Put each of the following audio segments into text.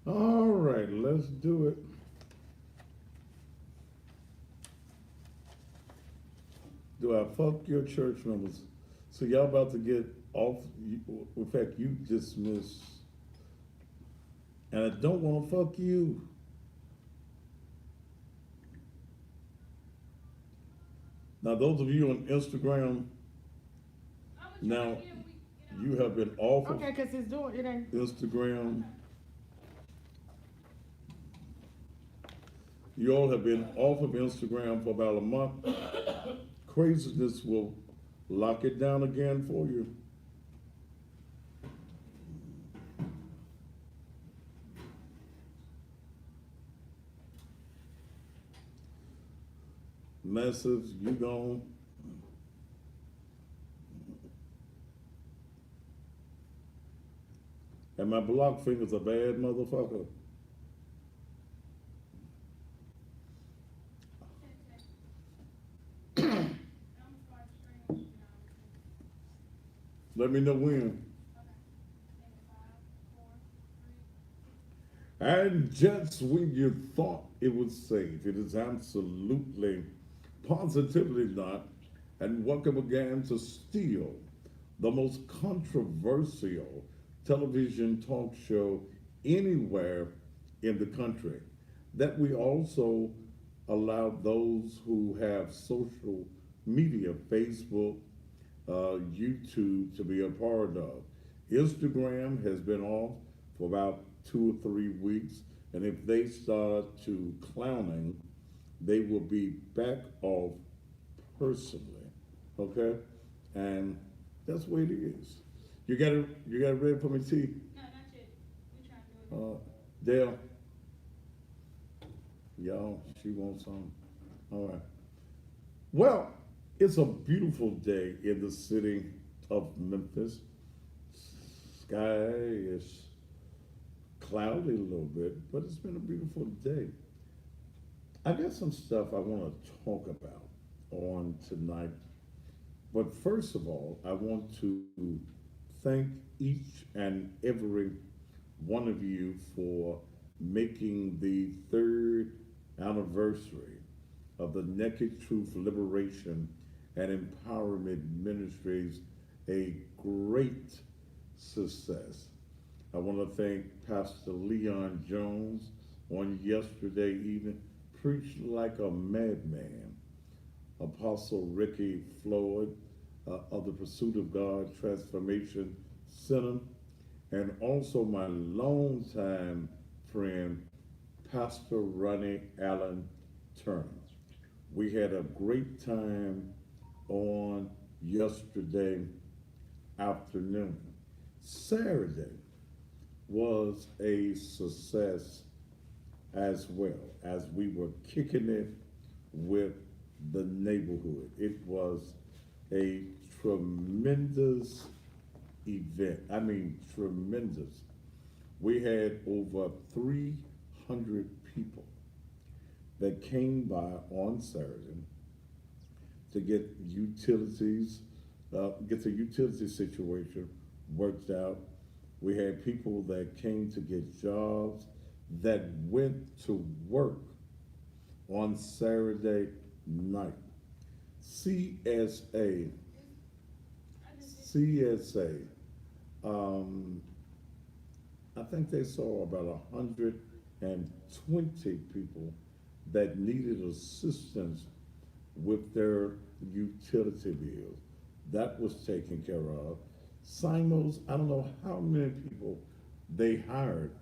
All right, let's do it. Do I fuck your church members? So y'all about to get off. In fact, you dismiss, and I don't want to fuck you. Now, those of you on Instagram, now you have been off of Okay, because it's doing it ain't. Instagram. You all have been off of Instagram for about a month. Craziness will lock it down again for you. Message, you gone. And my block finger's a bad motherfucker. Let me know when. And just when you thought it was safe, it is absolutely, positively not. And welcome again to Steal, the most controversial television talk show anywhere in the country. That we also allow those who have social media, Facebook, YouTube, to be a part of. Instagram has been off for about 2 or 3 weeks, and if they start to clowning, they will be back off personally. Okay, and that's the way it is. You got it ready for me, T. Dale, y'all, she wants some. All right. Well, it's a beautiful day in the city of Memphis. Sky is cloudy a little bit, but it's been a beautiful day. I got some stuff I want to talk about on tonight. But first of all, I want to thank each and every one of you for making the third anniversary of the Naked Truth Liberation and Empowerment Ministries a great success. I want to thank Pastor Leon Jones on yesterday evening, preached like a madman. Apostle Ricky Floyd of the Pursuit of God Transformation Center, and also my longtime friend, Pastor Ronnie Allen Turner. We had a great time on yesterday afternoon. Saturday was a success as well as we were kicking it with the neighborhood. It was a tremendous event. I mean, tremendous. We had over 300 people that came by on Saturday to get the utility situation worked out. We had people that came to get jobs, that went to work on Saturday night. CSA, CSA, um, I think they saw about 120 people that needed assistance with their utility bills. That was taken care of. Simos, I don't know how many people they hired,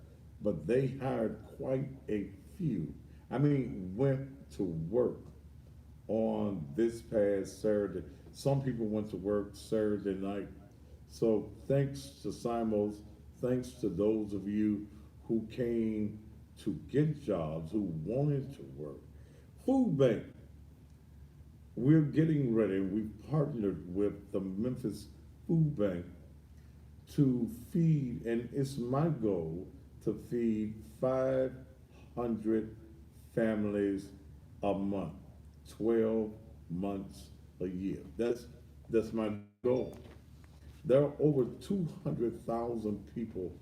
but they hired quite a few. I mean, went to work on this past Saturday. Some people went to work Saturday night. So thanks to Simos, thanks to those of you who came to get jobs, who wanted to work. Food Bank, we're getting ready. We've partnered with the Memphis Food Bank to feed, and it's my goal to feed 500 families a month, 12 months a year. That's my goal. There are over 200,000 people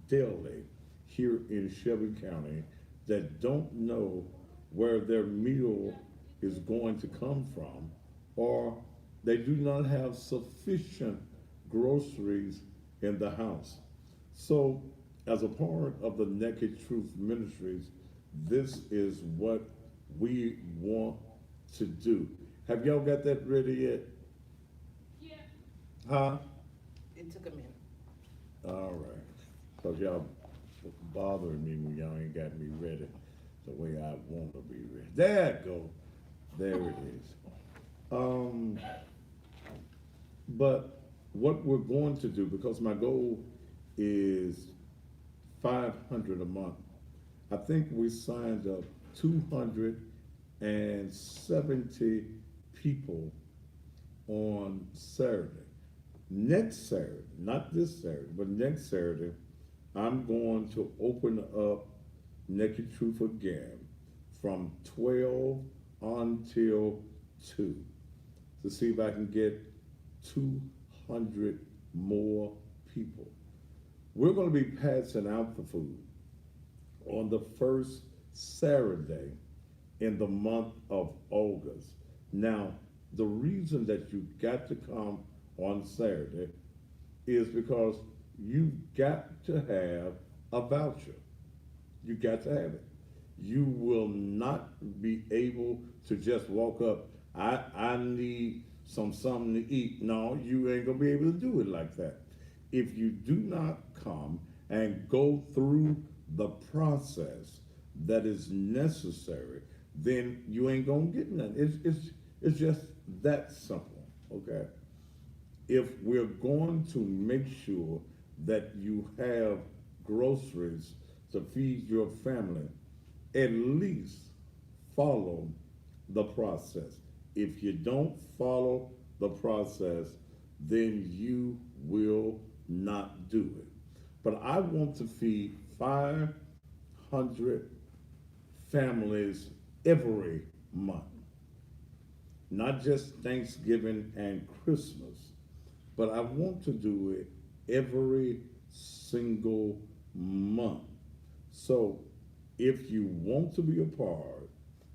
daily here in Shelby County that don't know where their meal is going to come from, or they do not have sufficient groceries in the house. So, as a part of the Naked Truth Ministries, this is what we want to do. Have y'all got that ready yet? Huh? It took a minute. All right. Because y'all bothering me when y'all ain't got me ready the way I want to be ready. There it go. There it is. Um, but what we're going to do, because my goal is 500 a month, I think we signed up 270 people on Saturday. Next Saturday, not this Saturday, but next Saturday, I'm going to open up Naked Truth again from 12 until 2 to see if I can get 200 more people. We're going to be passing out the food on the first Saturday in the month of August. Now, the reason that you got to come on Saturday is because you got to have a voucher. You got to have it. You will not be able to just walk up. I need something to eat. No, you ain't gonna be able to do it like that. If you do not come and go through the process that is necessary, then you ain't gonna get nothing. It's just that simple. Okay. If we're going to make sure that you have groceries to feed your family, at least follow the process. If you don't follow the process, then you will not do it. But I want to feed 500 families every month, not just Thanksgiving and Christmas, but I want to do it every single month. So if you want to be a part,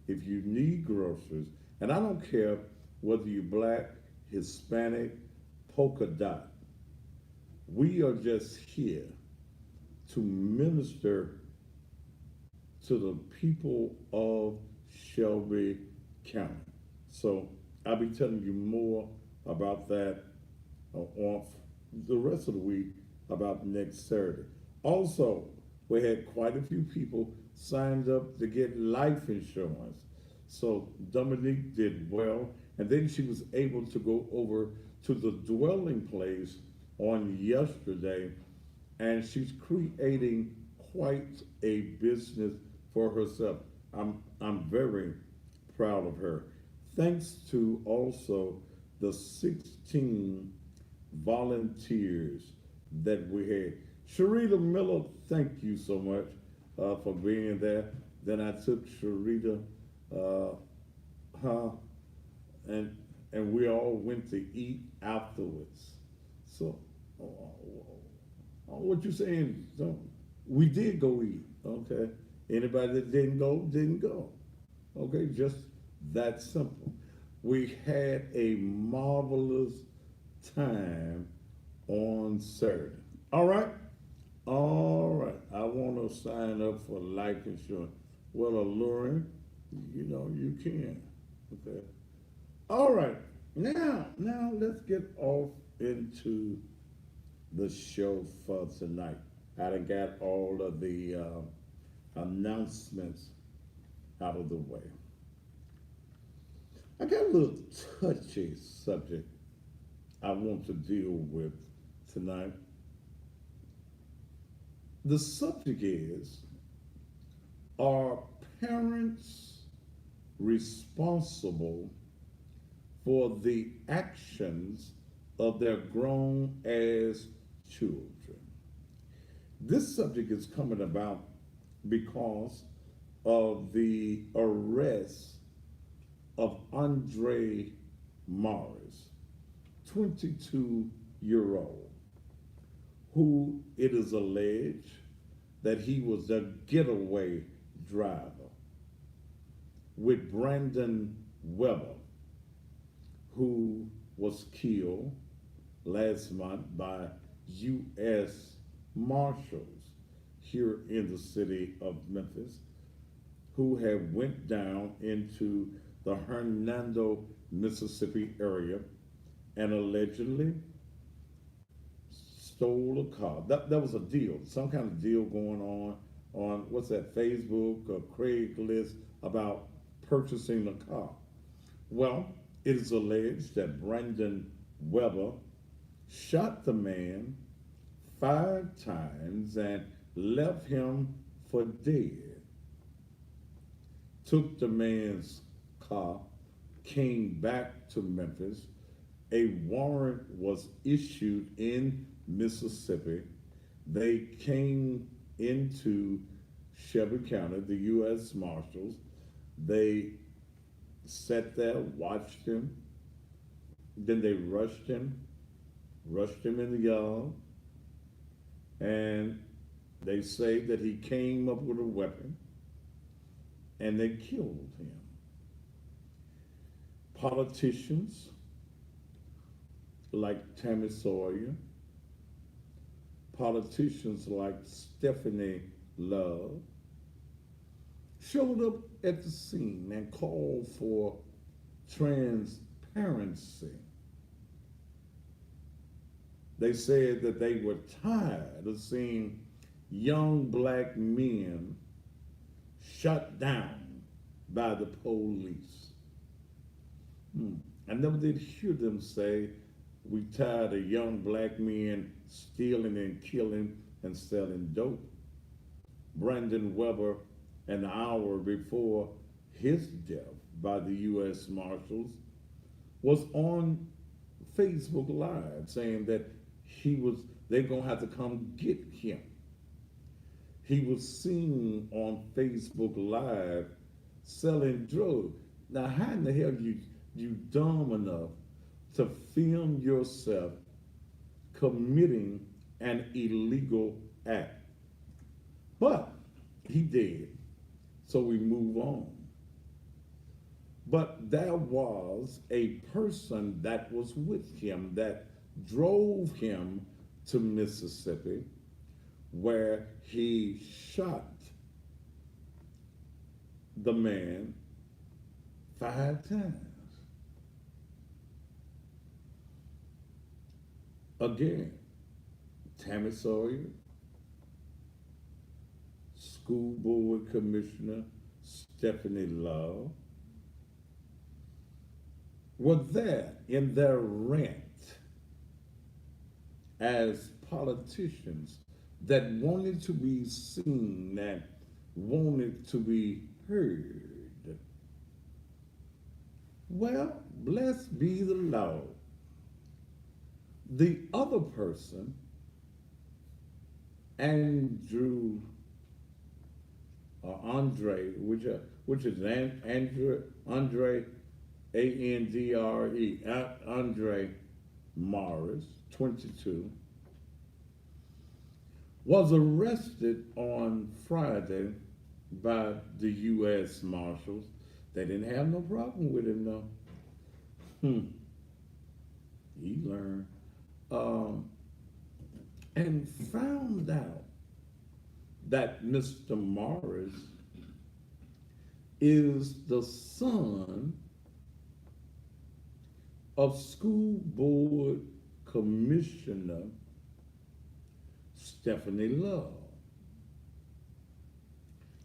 if you need groceries, and I don't care whether you're black, Hispanic, polka dot, we are just here to minister to the people of Shelby County. So I'll be telling you more about that on the rest of the week about next Saturday. Also, we had quite a few people signed up to get life insurance. So Dominique did well, and then she was able to go over to the dwelling place on yesterday, and she's creating quite a business for herself. I'm very proud of her. Thanks to also the 16 volunteers that we had. Sharita Miller, thank you so much for being there. Then I took Sharita, uh, huh, and we all went to eat afterwards. So, what you saying? So, we did go eat. Okay. Anybody that didn't go, didn't go. Okay, just that simple. We had a marvelous time on Saturday. All right? All right. I want to sign up for life insurance. Well, alluring, you can. Okay. All right. Now let's get off into the show for tonight. I done got all of the announcements out of the way. I got a little touchy subject I want to deal with tonight. The subject is, are parents responsible for the actions of their grown as children? This subject is coming about because of the arrest of Andre Morris, 22-year-old, who it is alleged that he was a getaway driver with Brandon Weber, who was killed last month by U.S. Marshals here in the city of Memphis, who have went down into the Hernando, Mississippi area and allegedly stole a car. That was a deal, some kind of deal going on what's that, Facebook or Craigslist about purchasing a car. Well, it is alleged that Brandon Weber shot the man 5 times and left him for dead. Took the man's car, came back to Memphis. A warrant was issued in Mississippi. They came into Shelby County, the U.S. Marshals. They sat there, watched him. Then they rushed him in the yard, and they say that he came up with a weapon and they killed him. Politicians like Tammy Sawyer, politicians like Stephanie Love showed up at the scene and called for transparency. They said that they were tired of seeing young black men shut down by the police. I never did hear them say, we tired of young black men stealing and killing and selling dope. Brandon Weber, an hour before his death by the U.S. Marshals, was on Facebook Live saying that they're gonna have to come get him. He was seen on Facebook Live selling drugs. Now, how in the hell you dumb enough to film yourself committing an illegal act? But he did, so we move on. But there was a person that was with him that drove him to Mississippi, where he shot the man 5 times. Again, Tammy Sawyer, School Board Commissioner Stephanie Love, were there in their rant as politicians that wanted to be seen, that wanted to be heard. Well, blessed be the Lord. The other person, Andrew or Andre, which is Andre Andre Andre Morris, 22, was arrested on Friday by the U.S. Marshals. They didn't have no problem with him, though. He learned. And found out that Mr. Morris is the son of School Board Commissioner Stephanie Love.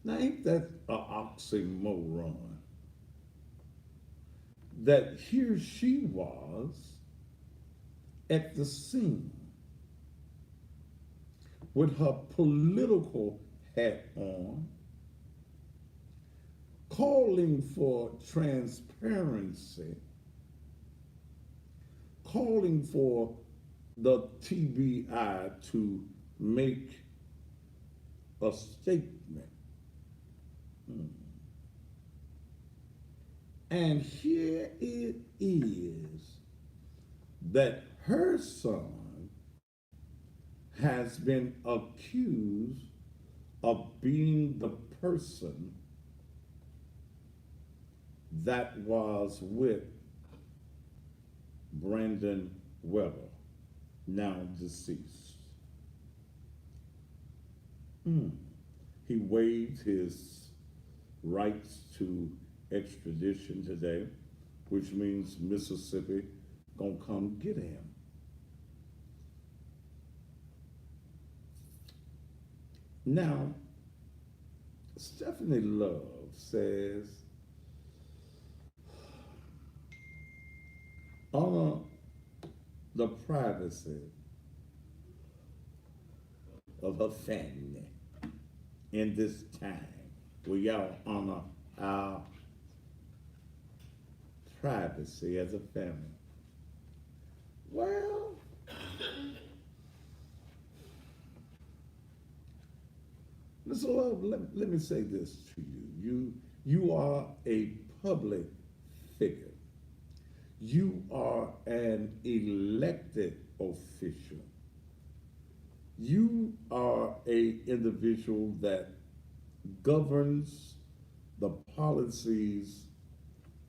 Now, ain't that an oxymoron? That here she was at the scene with her political hat on, calling for transparency, calling for the TBI to make a statement. And here it is that her son has been accused of being the person that was with Brandon Weber, now deceased. Mm. He waived his rights to extradition today, which means Mississippi gonna come get him. Now, Stephanie Love says, honor the privacy of her family in this time. Will y'all honor our privacy as a family? Well, Mr. Love, let me say this to you. You are a public figure. You are an elected official. You are a individual that governs the policies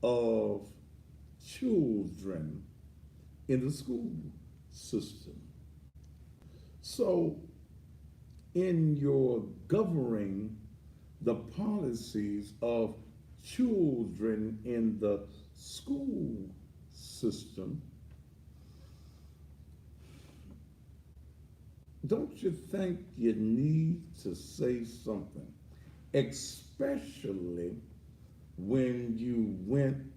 of children in the school system. So, in your governing the policies of children in the school system, don't you think you need to say something, especially when you went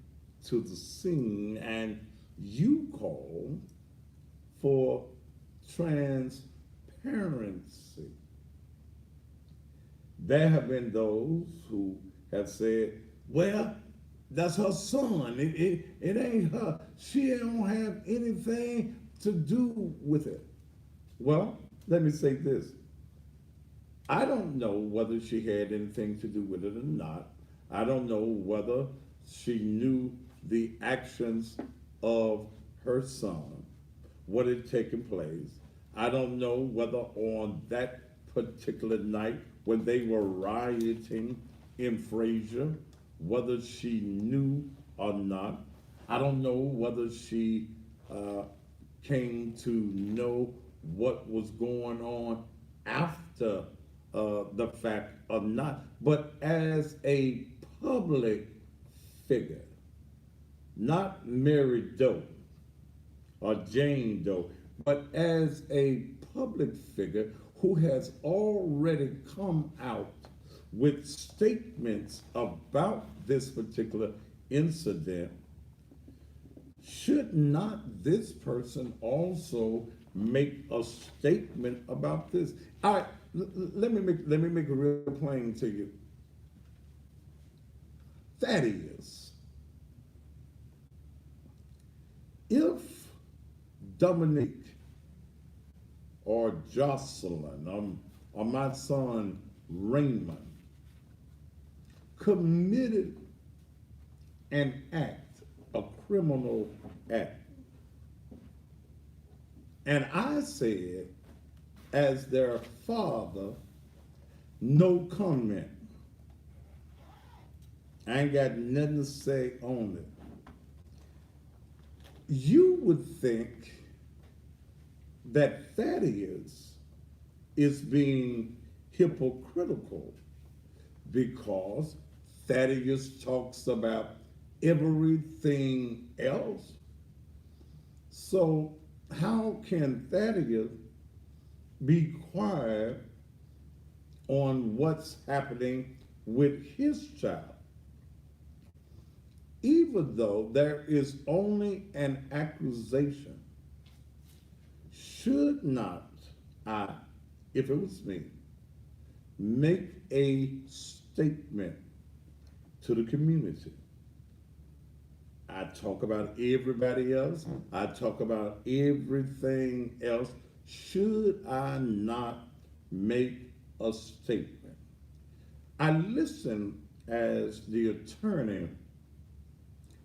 to the scene and you called for transparency? There have been those who have said, well, that's her son. It ain't her. She don't have anything to do with it. Well, let me say this. I don't know whether she had anything to do with it or not. I don't know whether she knew the actions of her son, what had taken place. I don't know whether on that particular night when they were rioting in Frazier, whether she knew or not. I don't know whether she came to know what was going on after the fact or not. But as a public figure, not Mary Doe or Jane Doe, but as a public figure who has already come out with statements about this particular incident, should not this person also make a statement about this? All right, let me make it real plain to you. Thaddeus, if Dominique or Jocelyn or my son Raymond committed an act, a criminal act, and I said, as their father, no comment. I ain't got nothing to say on it. You would think that Thaddeus is being hypocritical because Thaddeus talks about everything else. So how can Thaddeus be quiet on what's happening with his child? Even though there is only an accusation, should not I, if it was me, make a statement to the community? I talk about everybody else. I talk about everything else. Should I not make a statement? I listened as the attorney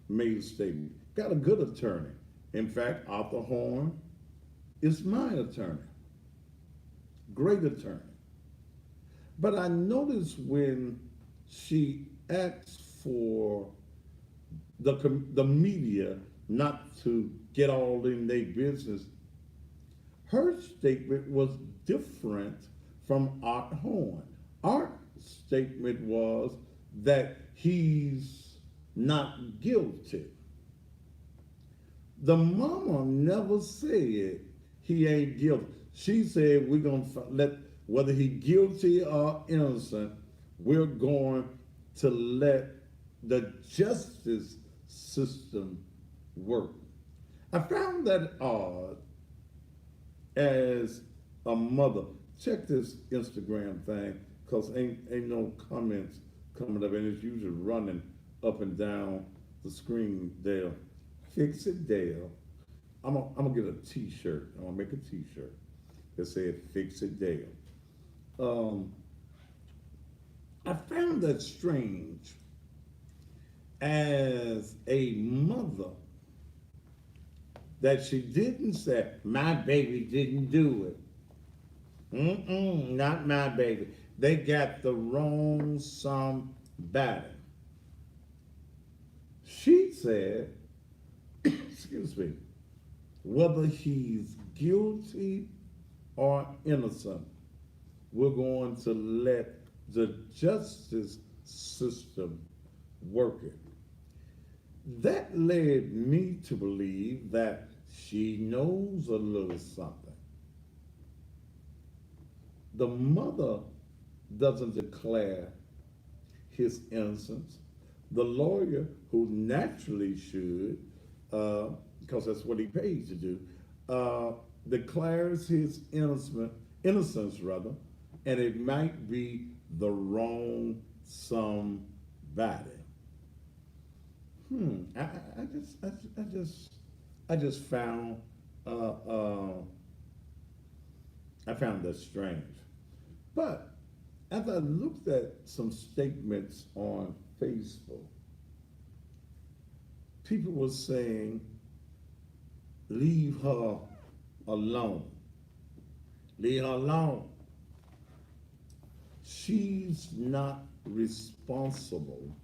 made a statement. Got a good attorney. In fact, Arthur Horn is my attorney. Great attorney. But I noticed when she asked for the media not to get all in their business, her statement was different from Art Horn. Art's statement was that he's not guilty. The mama never said he ain't guilty. She said we're gonna let whether he guilty or innocent. We're going to let the justice system work. I found that odd as a mother. Check this Instagram thing, cause ain't no comments coming up, and it's usually running up and down the screen there. Fix it, Dale. I'm gonna get a T-shirt. I'm gonna make a T-shirt that said "Fix it, Dale." Um, I found that strange as a mother that she didn't say my baby didn't do it. Not my baby. They got the wrong somebody. She said, excuse me, whether he's guilty or innocent, we're going to let the justice system work it. That led me to believe that she knows a little something. The mother doesn't declare his innocence. The lawyer, who naturally should, because that's what he pays to do, declares his innocence rather, and it might be the wrong somebody. I just found, uh, uh, I found that strange. But as I looked at some statements on Facebook, people were saying, leave her alone. Leave her alone. She's not responsible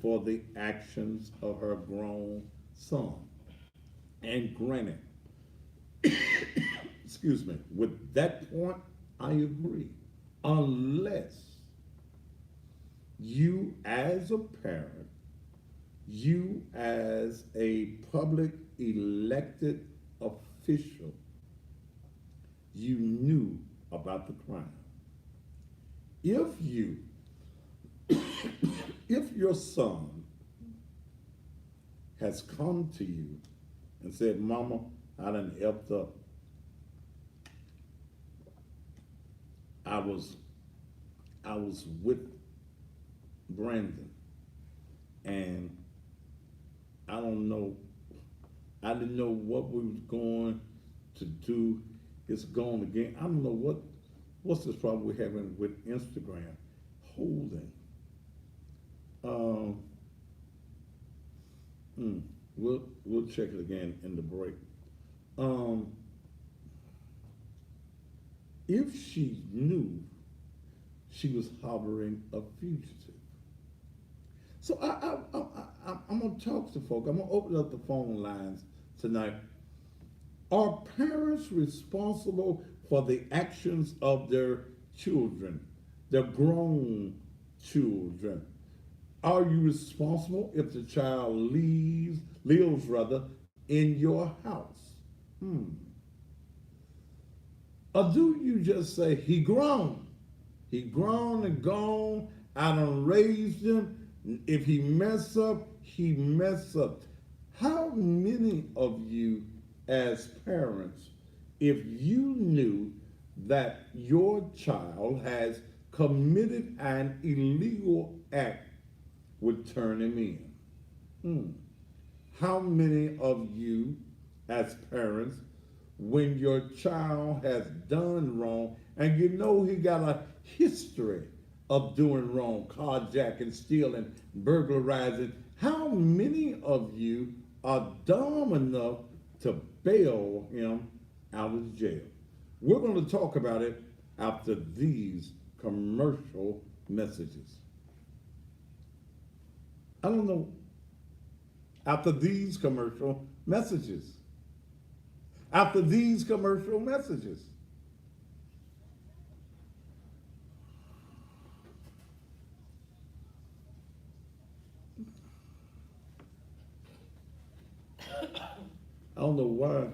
for the actions of her grown son. And granted, excuse me, with that point, I agree. Unless you as a parent, you as a public elected official, you knew about the crime. If you, if your son has come to you and said, Mama, I done effed up. I was with Brandon and I don't know, I didn't know what we was going to do. It's gone again. I don't know what's this problem we're having with Instagram holding. Um, we'll check it again in the break. Um, if she knew she was harboring a fugitive. So I'm gonna talk to folk. I'm gonna open up the phone lines tonight. Are parents responsible for the actions of their children, their grown children? Are you responsible if the child lives rather, in your house? Or do you just say, he grown? He grown and gone. I done raised him. If he mess up, he mess up. How many of you as parents, if you knew that your child has committed an illegal act, would turn him in? How many of you as parents, when your child has done wrong and you know he got a history of doing wrong, carjacking, stealing, burglarizing, how many of you are dumb enough to bail him out of jail? We're going to talk about it after these commercial messages. I don't know. After these commercial messages. After these commercial messages. I don't know why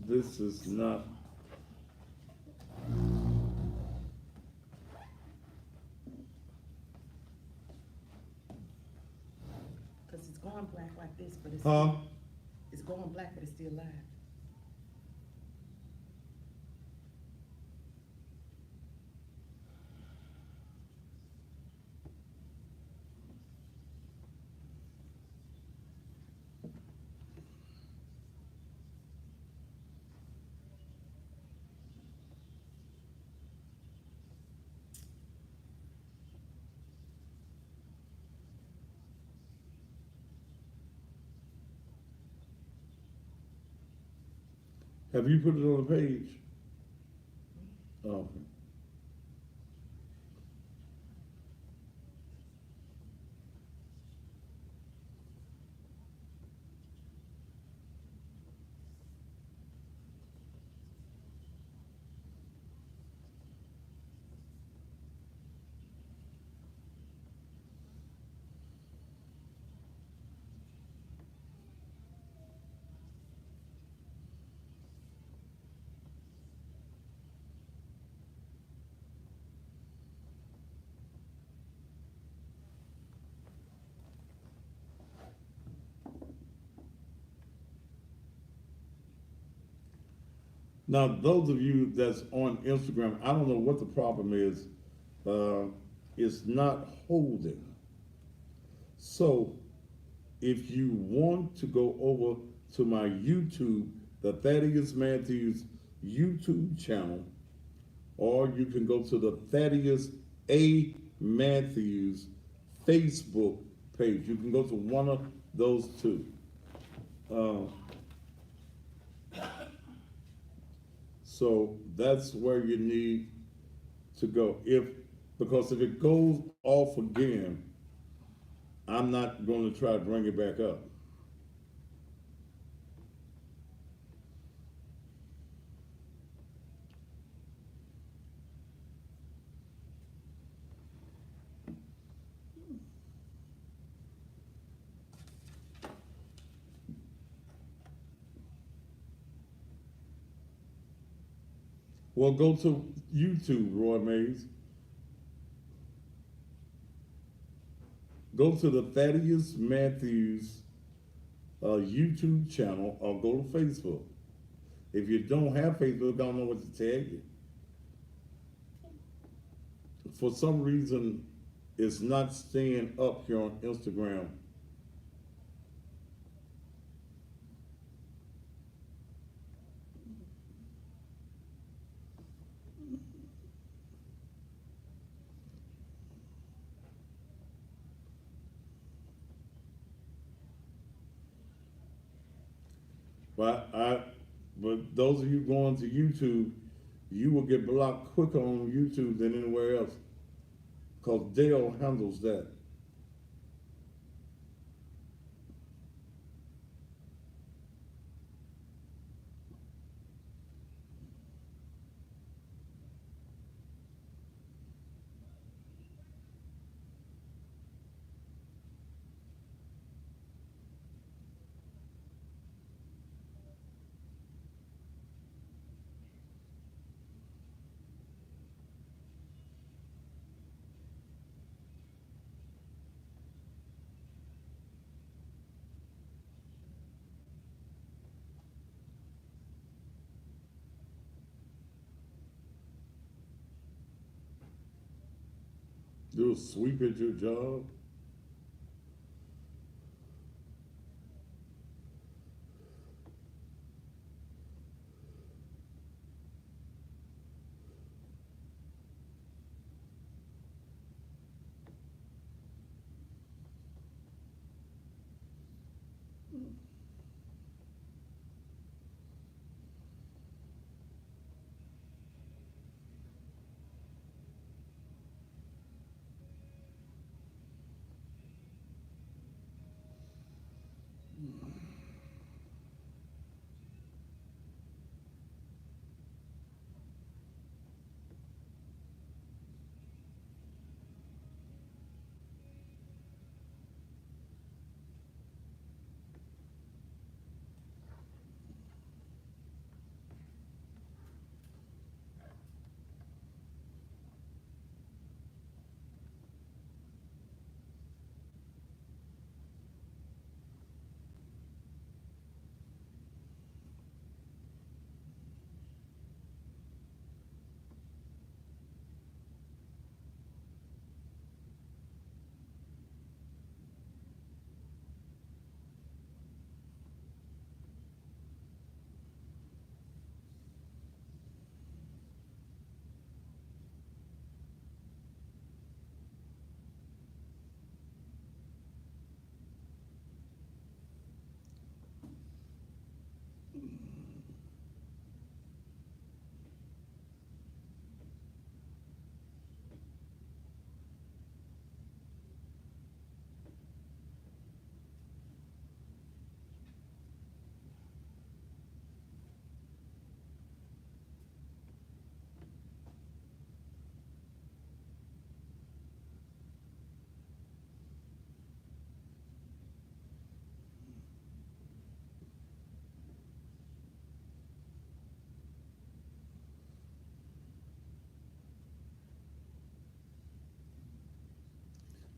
this is not. Because it's going black like this, but Huh? it's going black, but it's still live. Have you put it on the page? Oh. Now, those of you that's on Instagram, I don't know what the problem is. It's not holding. So, if you want to go over to my YouTube, the Thaddeus Matthews YouTube channel, or you can go to the Thaddeus A. Matthews Facebook page. You can go to one of those two. Uh, so that's where you need to go. Because if it goes off again, I'm not going to try to bring it back up. Well, go to YouTube, Roy Mays. Go to the Thaddeus Matthews YouTube channel or go to Facebook. If you don't have Facebook, I don't know what to tell you. For some reason, it's not staying up here on Instagram. But those of you going to YouTube, you will get blocked quicker on YouTube than anywhere else, because Dale handles that. Do a sweep at your job.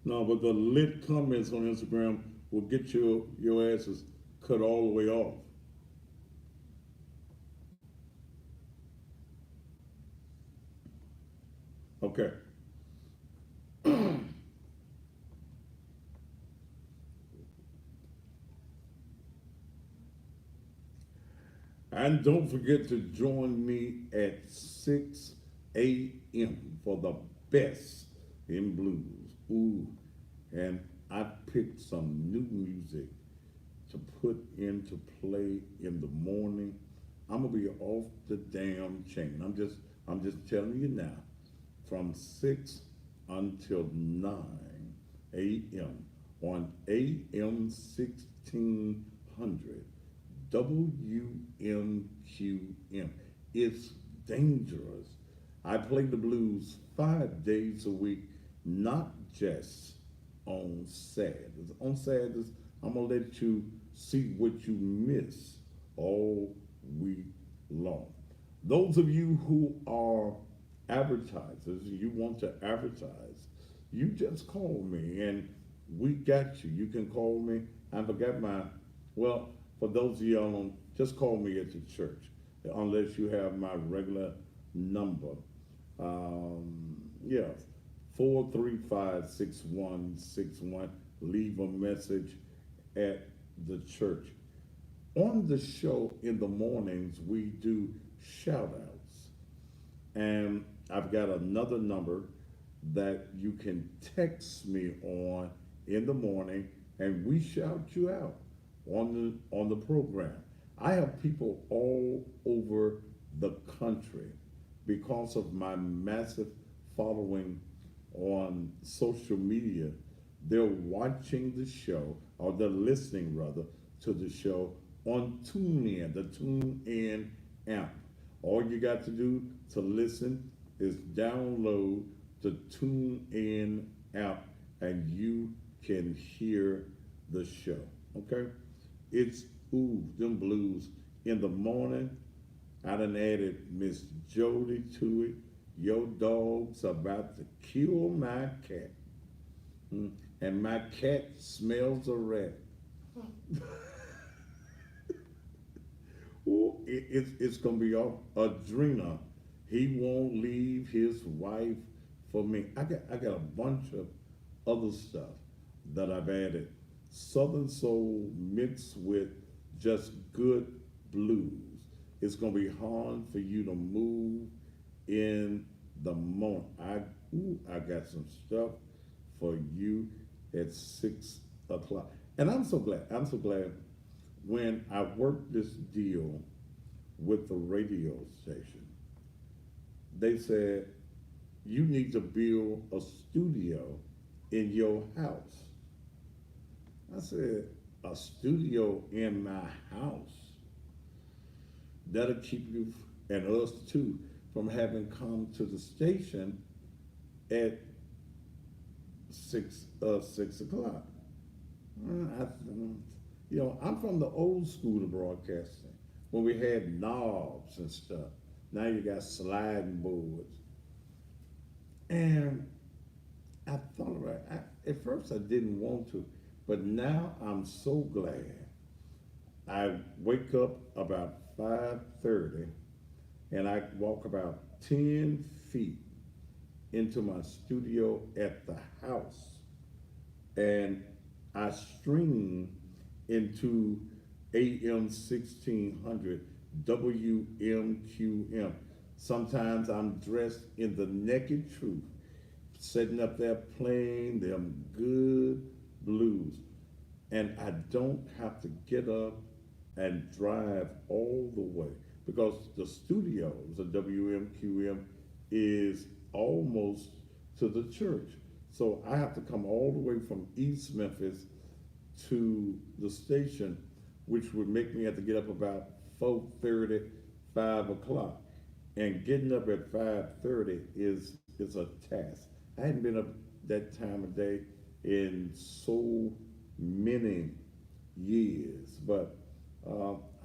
No, but the lit comments on Instagram will get your asses cut all the way off. Okay. And don't forget to join me at 6 a.m. for the best in blues. Ooh, and I picked some new music to put into play in the morning. I'm gonna be off the damn chain. I'm just telling you now, from 6 until 9 a.m. on AM 1600 WMQM. It's dangerous. I play the blues 5 days a week, not just on Saturdays. On Saturdays, I'm gonna let you see what you miss all week long. Those of you who are advertisers, you want to advertise, you just call me and we got you. You can call me. I forgot my, well, for those of y'all, just call me at the church, unless you have my regular number. Yeah, 435-6161. Leave a message at the church. On the show in the mornings, we do shout outs. And I've got another number that you can text me on in the morning and we shout you out on the program. I have people all over the country because of my massive following on social media. They're watching the show, or they're listening rather, to the show on TuneIn, the TuneIn app. All you got to do to listen is download the TuneIn app and you can hear the show. Okay? It's ooh, them blues in the morning. I done added Miss Jody to it. Your dog's about to kill my cat. And my cat smells a rat. Ooh, it's gonna be all Adrena. He won't leave his wife for me. I got a bunch of other stuff that I've added. Southern soul mixed with just good blues. It's gonna be hard for you to move in the morning. I got some stuff for you at 6 o'clock. And I'm so glad. I'm so glad when I worked this deal with the radio station, they said, you need to build a studio in your house. I said, a studio in my house? That'll keep you and us too from having come to the station at 6 o'clock. I, I'm from the old school of broadcasting when we had knobs and stuff. Now you got sliding boards. And I thought about it. At first I didn't want to, but now I'm so glad. I wake up about 5:30 and I walk about 10 feet into my studio at the house and I stream into AM 1600 WMQM. Sometimes I'm dressed in the naked truth, sitting up there playing them good blues. And I don't have to get up and drive all the way because the studios of WMQM is almost to the church. So I have to come all the way from East Memphis to the station, which would make me have to get up about 4:30, 5 o'clock. And getting up at 5:30 is a task. I hadn't been up that time of day in so many years, but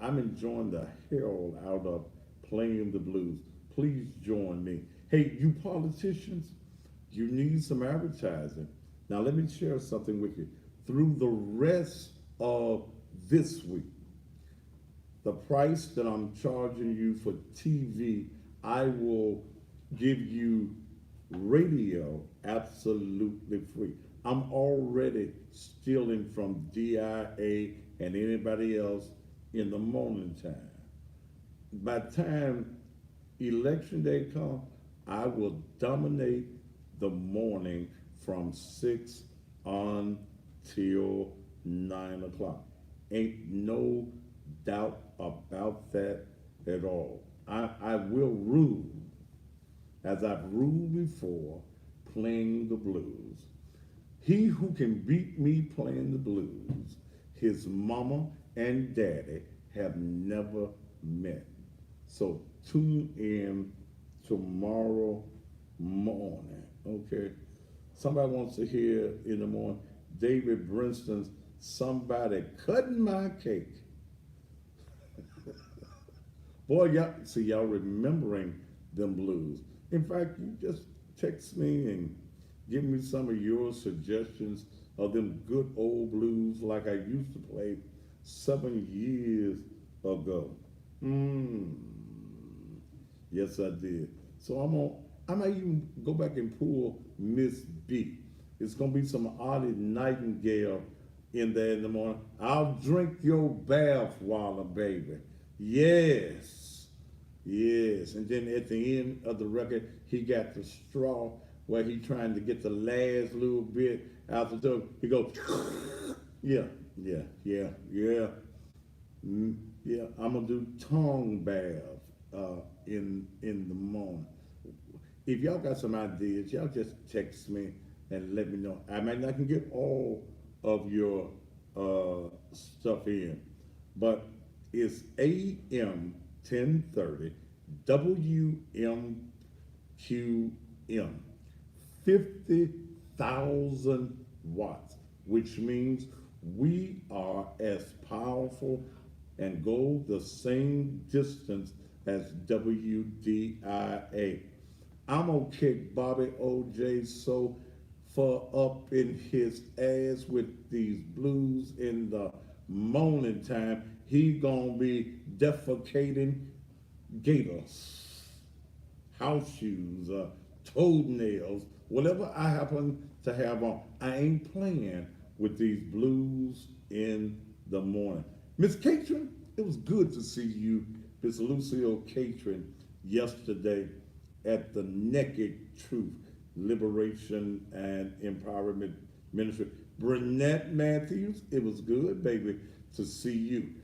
I'm enjoying the hell out of playing the blues. Please join me. Hey, you politicians, you need some advertising. Now, let me share something with you. Through the rest of this week, the price that I'm charging you for TV, I will give you radio absolutely free. I'm already stealing from DIA and anybody else in the morning time. By the time election day comes, I will dominate the morning from 6 until 9 o'clock. Ain't no doubt about that at all. I will rule as I've ruled before, playing the blues. He who can beat me playing the blues, his mama and daddy have never met. So tune in tomorrow morning, okay? Somebody wants to hear in the morning David Brinston's Somebody Cutting My Cake. Boy, y'all remembering them blues. In fact, you just text me and give me some of your suggestions of them good old blues like I used to play 7 years ago. Yes, I did. So I might even go back and pull Miss B. It's gonna be some Ollie Nightingale in there in the morning. I'll drink your bath, Waller, baby. Yes, yes. And then at the end of the record, he got the straw where he trying to get the last little bit out the door. He goes, yeah, yeah, yeah, yeah. Yeah, I'm gonna do tongue bath in the morning. If y'all got some ideas, y'all just text me and let me know. I might not can get all of your stuff in, but it's AM 1030 WMQM, 50,000 watts, which means we are as powerful and go the same distance as WDIA. I'm gonna kick Bobby OJ so far up in his ass with these blues in the morning time, he gonna be defecating gators, house shoes, toenails, whatever I happen to have on. I ain't playing with these blues in the morning. Miss Catron, it was good to see you, Miss Lucille Catron, yesterday at the Naked Truth Liberation and Empowerment Ministry. Burnett Matthews, it was good, baby, to see you.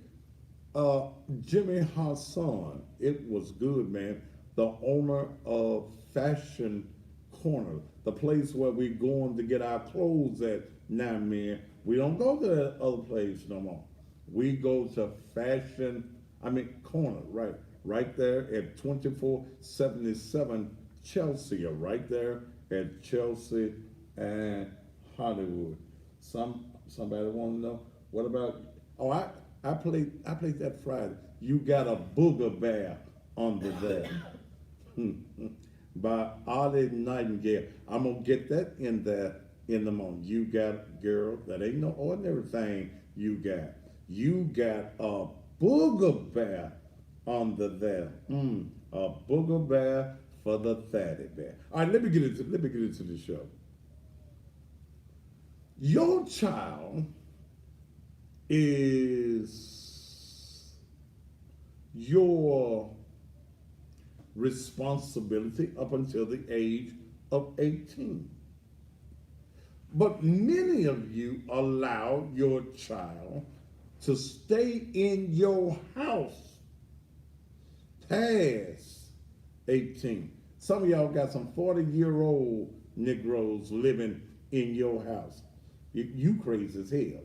Jimmy Hassan, it was good, man. The owner of Fashion Corner, the place where we going to get our clothes at now, man. We don't go to that other place no more. We go to Corner, right? Right there at 2477 Chelsea, or right there at Chelsea and Hollywood. Somebody want to know what about? Oh, I played that Friday. You got a booger bear under there by Ollie Nightingale. I'm gonna get that in there in the morning. You got, girl, that ain't no ordinary thing. You got a booger bear under there. A booger bear for the fatty bear. All right, let me get into the show. Your child is your responsibility up until the age of 18. But many of you allow your child to stay in your house past 18. Some of y'all got some 40-year-old Negroes living in your house. You crazy as hell.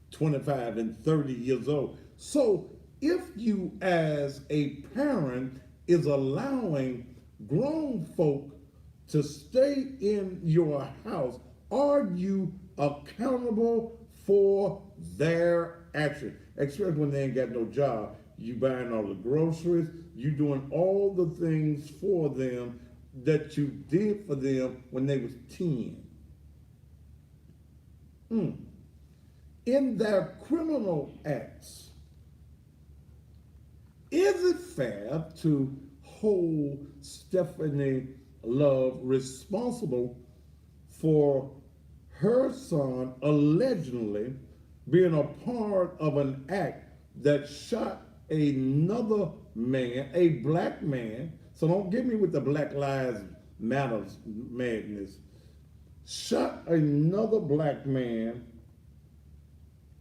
25 and 30 years old. So if you as a parent is allowing grown folk to stay in your house, are you accountable for their action? Especially when they ain't got no job. You buying all the groceries, you doing all the things for them that you did for them when they was 10. mm, in their criminal acts, is it fair to hold Stephanie Love responsible for her son allegedly being a part of an act that shot another man, a black man? So don't get me with the Black Lives Matters madness. Shot another black man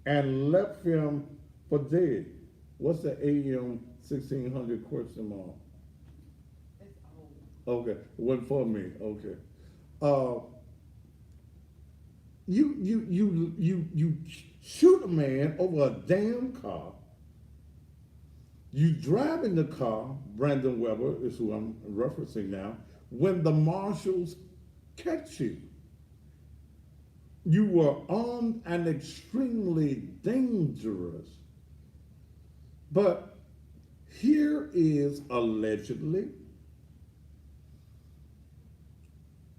and left him for dead. What's the AM 1600 question mark? It's old. Okay, it wasn't for me. Okay. Uh, you shoot a man over a damn car. You drive in the car. Brandon Weber is who I'm referencing now. When the marshals catch you, you were armed and extremely dangerous. But here is allegedly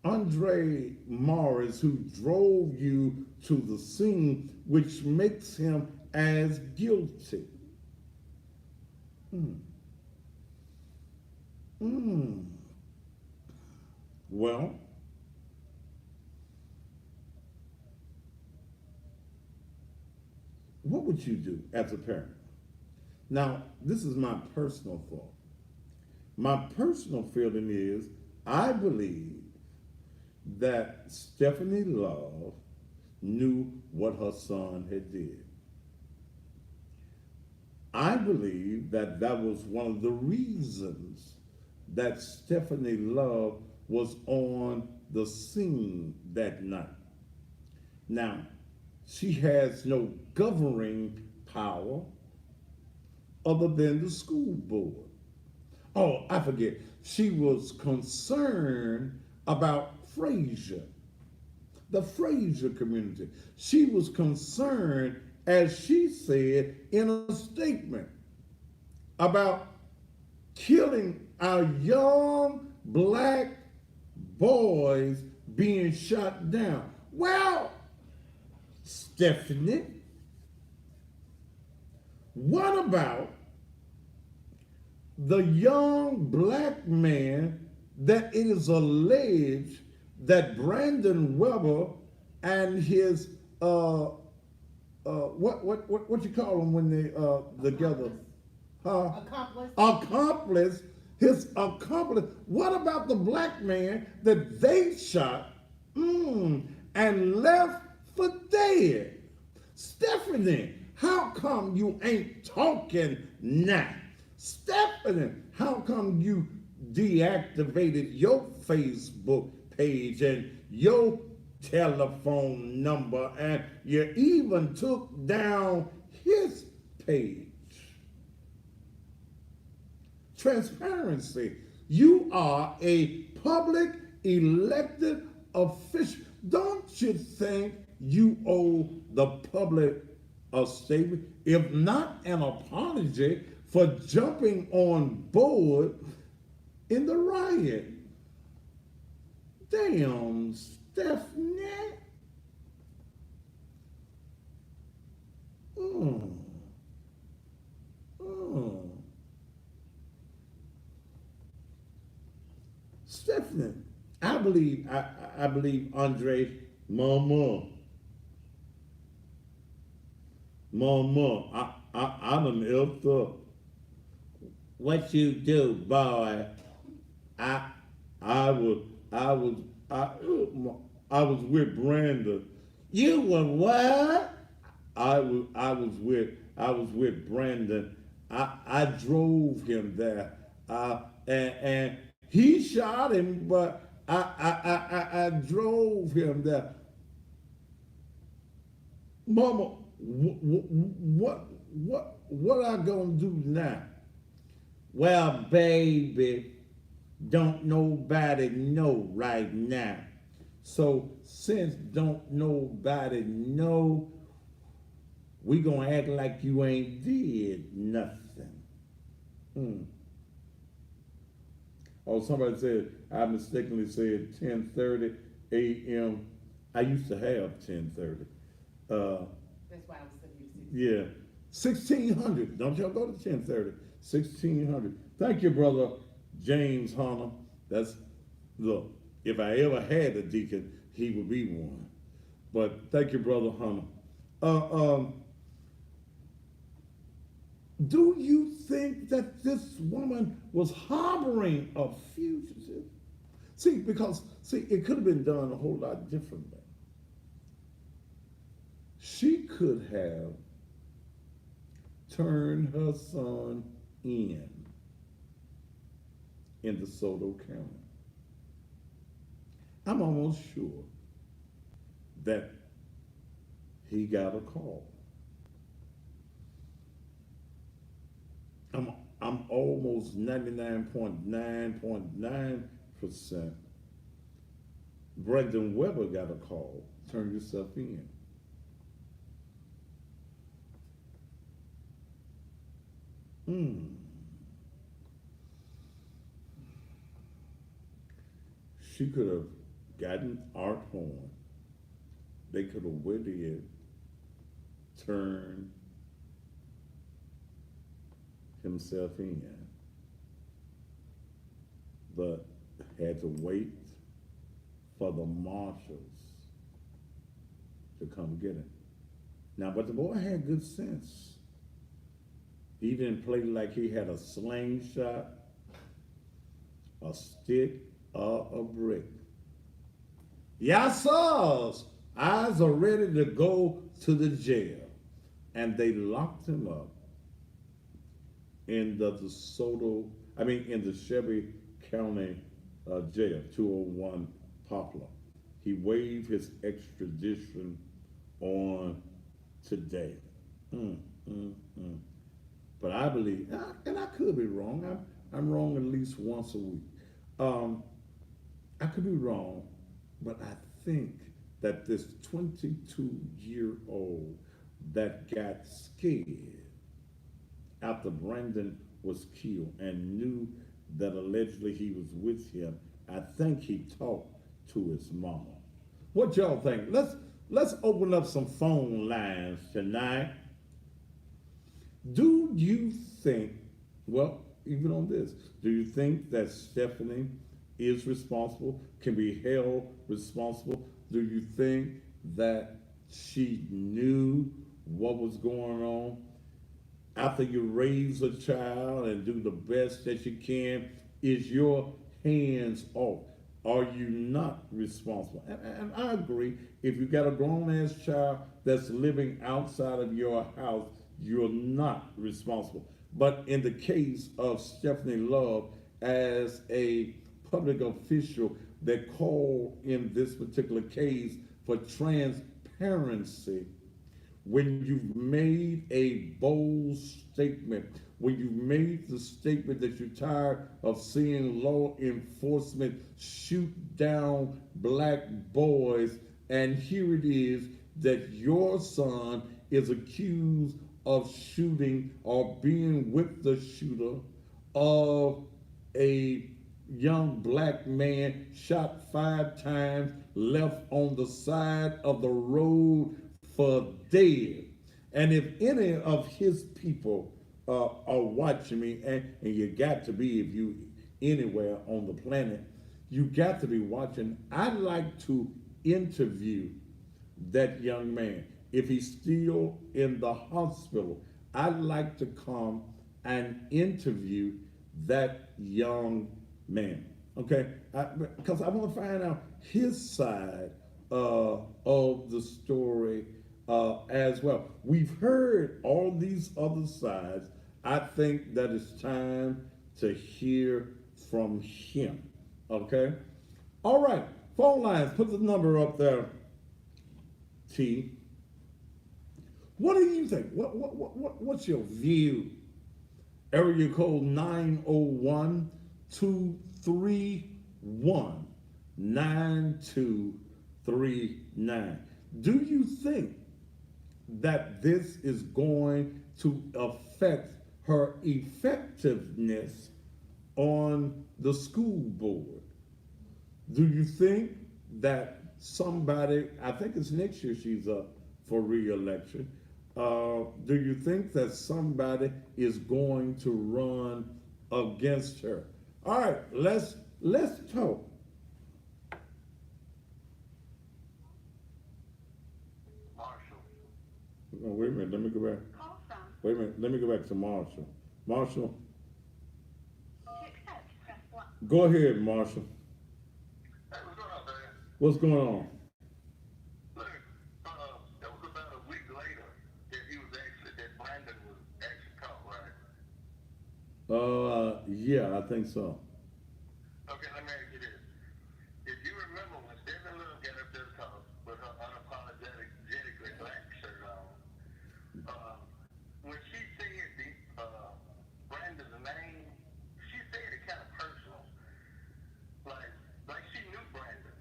Andre Morris who drove you to the scene, which makes him as guilty. Mm. Mm. Well, what would you do as a parent? Now, this is my personal thought. My personal feeling is I believe that Stephanie Love knew what her son had did. I believe that that was one of the reasons that Stephanie Love was on the scene that night. Now, she has no governing power other than the school board. Oh, I forget. She was concerned about Frazier, the Frazier community. She was concerned, as she said in a statement, about killing our young black boys being shot down. Well, Stephanie, what about the young black man that it is alleged that Brandon Weber and his what you call them when they together? Accomplice. Accomplice, his accomplice. What about the black man that they shot and left for dead? Stephanie, how come you ain't talking now? Stephanie, how come you deactivated your Facebook page and your telephone number and you even took down his page? Transparency. You are a public elected official. Don't you think you owe the public a statement, if not an apology, for jumping on board in the riot? Damn, Stephanie. Mm. Mm. Stephanie, I believe Andre, I done effed up. What you do, boy? I I was I was I I was with Brandon. You were what? I was with Brandon. I drove him there. And he shot him, but I drove him there. Mama, what I gonna do now? Well, baby, don't nobody know right now. So since don't nobody know, we gonna act like you ain't did nothing. Hmm. Oh, somebody said I mistakenly said 10:30 a.m. I used to have 10:30. Uh, That's why I was sending you yeah, 1600. Don't y'all go to 1030. 1600. Thank you, brother James Hunter. That's look. If I ever had a deacon, he would be one. But thank you, brother Hunter. Uh, um, do you think that this woman was harboring a fugitive? See, because see, it could have been done a whole lot differently. She could have turned her son in DeSoto County. I'm almost sure that he got a call. I'm I'm almost 99.9% Brendan Weber got a call. Turn yourself in. Hmm. She could have gotten Art Horn. They could have went in, turned himself in, but had to wait for the marshals to come get him. Now, but the boy had good sense. He didn't play like he had a slingshot, a stick, or a brick. Yassas, eyes are ready to go to the jail. And they locked him up in the DeSoto, in the Shelby County jail, 201 Poplar. He waived his extradition on today. Mm, mm, mm. But I believe, and I could be wrong. I'm wrong at least once a week. Um, I could be wrong, but I think that this 22-year-old that got scared after Brandon was killed and knew that allegedly he was with him, I think he talked to his mama. What y'all think? Let's open up some phone lines tonight. Do you think, well, even on this, do you think that Stephanie is responsible, can be held responsible? Do you think that she knew what was going on? After you raise a child and do the best that you can, is your hands off? Are you not responsible? And I agree. If you got a grown ass child that's living outside of your house, you're not responsible. But in the case of Stephanie Love, as a public official that called in this particular case for transparency, when you've made a bold statement, when you've made the statement that you're tired of seeing law enforcement shoot down black boys, and here it is that your son is accused of shooting or being with the shooter of a young black man shot 5 times, left on the side of the road for dead. And if any of his people are watching me, and you got to be if you anywhere on the planet, you got to be watching. I'd like to interview that young man. If he's still in the hospital, I'd like to come and interview that young man. Okay, because I want to find out his side of the story as well. We've heard all these other sides. I think that it's time to hear from him. Okay, all right. Phone lines. Put the number up there. T. What do you think? What's your view? Area code 901 231 9239. Do you think that this is going to affect her effectiveness on the school board? Do you think that somebody, I think it's next year she's up for re-election. Do you think that somebody is going to run against her? All right, let's talk. Marshall. Oh, wait a minute, let me go back. Call from. Wait a minute, let me go back to Marshall. Marshall, To accept, press 1. go ahead, Marshall. Hey, what's going on, man? What's going on? Look, that was about a week later that he was actually, that Brandon was actually caught, right? Yeah, I think so. Okay, let me ask you this. If you remember when Stephen Love got up there to talk with her unapologetically black shirt on, uh, when she said Brandon's name, she said it kind of personal. Like she knew Brandon.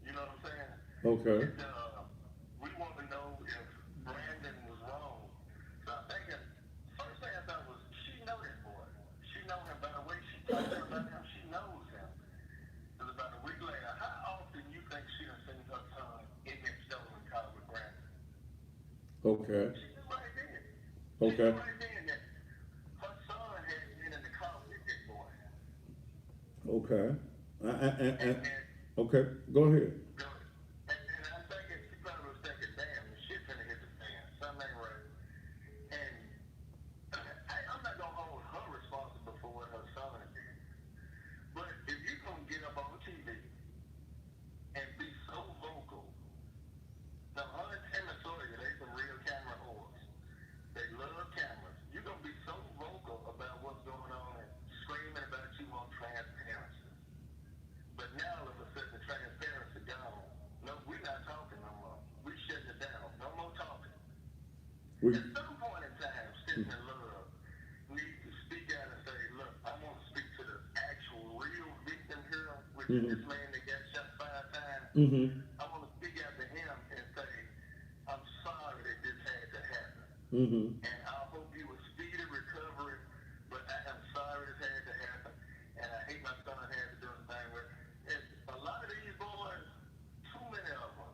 You know what I'm saying? Okay. And we want to know if Brandon was wrong. So I'm thinking, first thing I thought was, she know that boy. She know him by the way she talks about him. She knows him. It was about a week later. How often you think she done seen her son in that stolen car with Brandon? Okay. She knew right then. She Okay. knew right then that her son had been in the car with that boy. Okay. And Okay, go ahead. And I'm thinking, she probably was thinking, damn, the shit finna hit the fan. Something ain't right. And I'm not gonna hold her responsible for what her son did. But if you gonna get up on TV and be so vocal, now her and Tim and Sawyer, they some real camera whores. They love cameras. You're gonna be so vocal about what's going on and screaming about you on transparency. But now all of a sudden the transparency gone. No, we're not talking no more. We shutting it down. No more talking. We, At some point in time, Stephen Love needs to speak out and say, look, I want to speak to the actual real victim here, which is this man that got shot 5 times. mm-hmm. I want to speak out to him and say, I'm sorry that this had to happen. Mm-hmm. And I hope you will speedy recovery, but I am sorry this had to happen. And I hate my son had to do the thing with. And a lot of these boys, too many of them,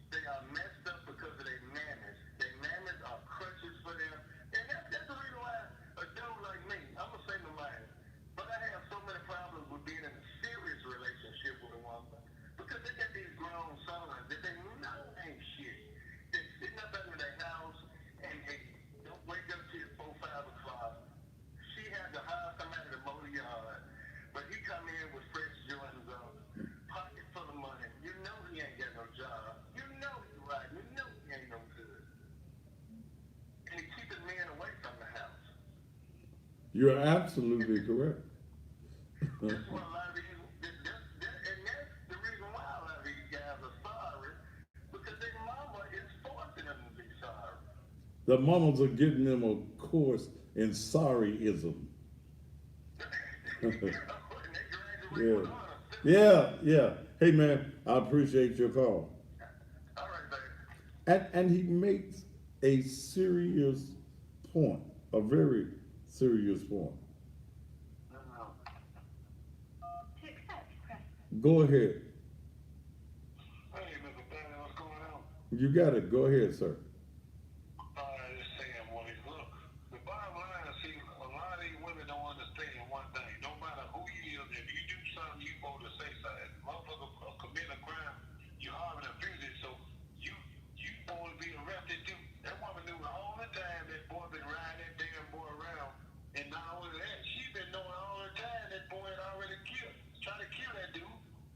they are messed up because of their mammies. Their mammies are crutches for them. And that's the reason why a dude like me, I'm a single man, but I have so many problems with being in a serious relationship with a woman. Because they got these grown sons that they know ain't shit. They're sitting up under their house and they don't wake up till 4, 5 o'clock. She had to hire somebody to mow the yard, but he come in with fresh Jordans on, pocket full of money. You know he ain't got no job. You know he's right. You know he ain't no good. And he keeping men away from the house. You're absolutely correct. That's what a lot of these, and that's the reason why a lot of these guys are sorry, because their mama is forcing them to be sorry. The mamas are getting them a course in sorryism. And they graduate Yeah. with honors. Yeah. Hey man, I appreciate your call. All right, baby. And he makes a serious point, a very serious point. No. To accept, press. Go ahead. Hey, Mr. Bannon, what's going on? You got it. Go ahead, sir. Just saying, Willie, look, the bottom line is, see, a lot of these women don't understand one thing. No matter who you is, if you do something, you supposed to say something. Motherfucker commit a crime, you harm and abuse it, so you supposed to be arrested too. That woman knew all the time that boy been riding that damn boy around. And not only that, she been knowing all the time that boy had already tried to kill that dude.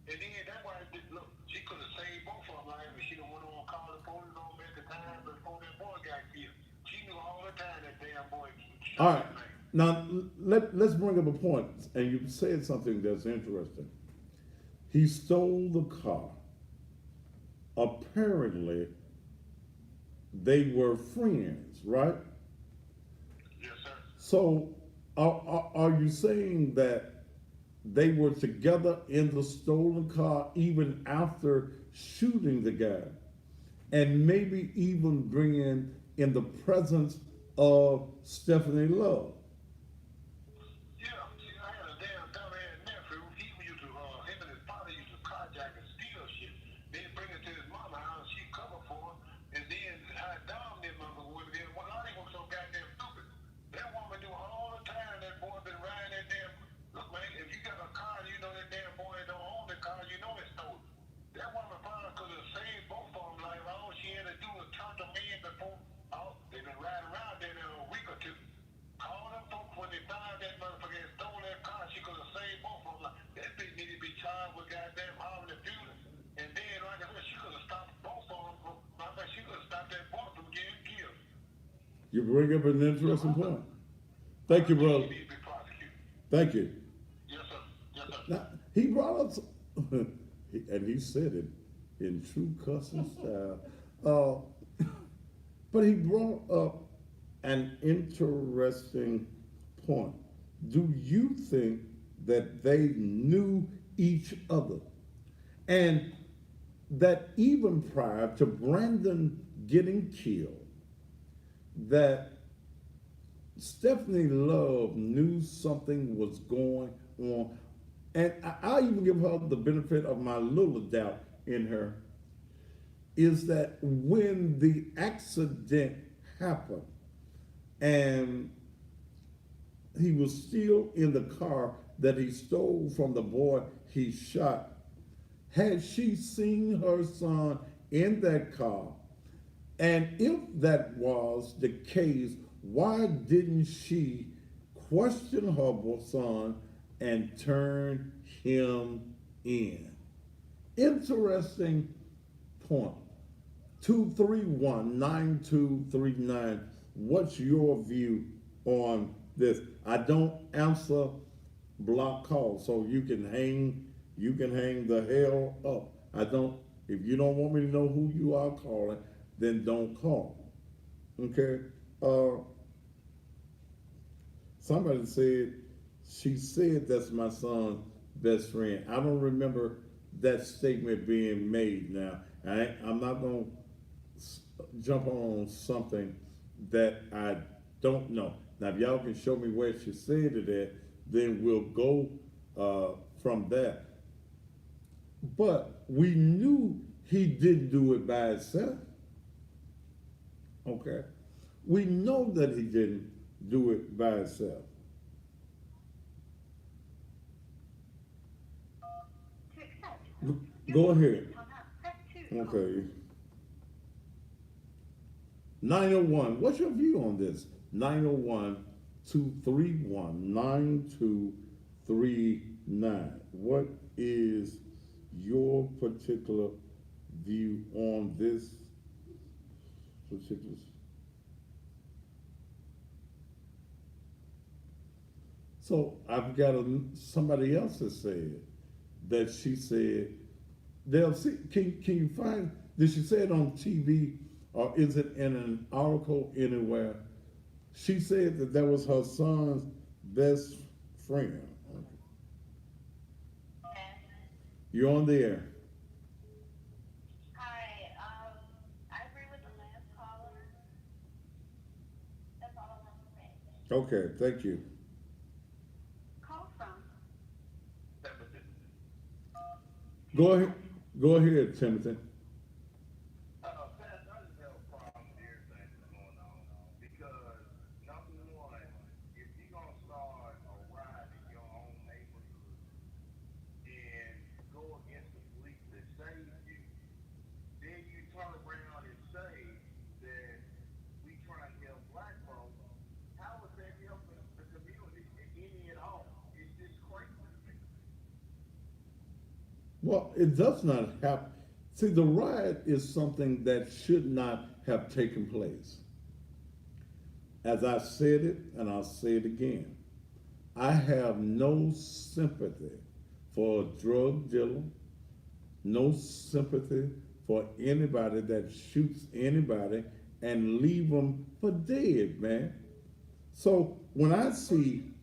And then that's why, look, she could have saved both of them lives, but she done went on call the police on them at the time before that boy got killed. She knew all the time that damn boy shot All right. that man. Now let's bring up a point, and you said something that's interesting. He stole the car. Apparently, they were friends, right? Yes, sir. So, are you saying that they were together in the stolen car even after shooting the guy, and maybe even bringing in the presence of Stephanie Love? Yeah, see, I had a damn dumbass nephew. He used to, him and his father used to carjack and steal shit. Then bring it to his mama house, she cover for him, and then You bring up an interesting point. Thank you, He brother. needs to be prosecuted. Thank you. Yes, sir. Yes, sir. Now, he brought us, and he said it in true cussing style. But he brought up an interesting point. Do you think that they knew each other? And that even prior to Brandon getting killed, that Stephanie Love knew something was going on. And I even give her the benefit of my little doubt in her is that when the accident happened and he was still in the car that he stole from the boy he shot, had she seen her son in that car? And if that was the case, why didn't she question her son and turn him in? Interesting point. 231-9239. What's your view on this? I don't answer block calls, so you can hang the hell up. I don't if you don't want me to know who you are calling, then don't call. Okay? Somebody said she said that's my son's best friend. I don't remember that statement being made now. I'm not going to jump on something that I don't know. Now, if y'all can show me where she said it at, then we'll go from that. But we knew he didn't do it by himself. Okay? We know that he didn't do it by himself. Go ahead. Okay. 901. What's your view on this? 901-231-9239. What is your particular view on this particular? So I've got somebody else that said that she said they'll see. Can you find? Did she say it on TV or is it in an article anywhere? She said that that was her son's best friend. You're on the air. Hi, I agree with the last caller. That's all I want to say. Okay, thank you. Call from. Go ahead. Go ahead, Timothy. Pastor, I just have a problem with everything that's going on. Because, number one, if you're going to start a riot in your own neighborhood and go against the police that saved you, then you turn around and say that we try and help black folks. How is that helping the community in any at all? It's just crazy to me. Well, it does not happen. See, the riot is something that should not have taken place. As I said it, and I'll say it again, I have no sympathy for a drug dealer, no sympathy for anybody that shoots anybody and leave them for dead, man. So when I see,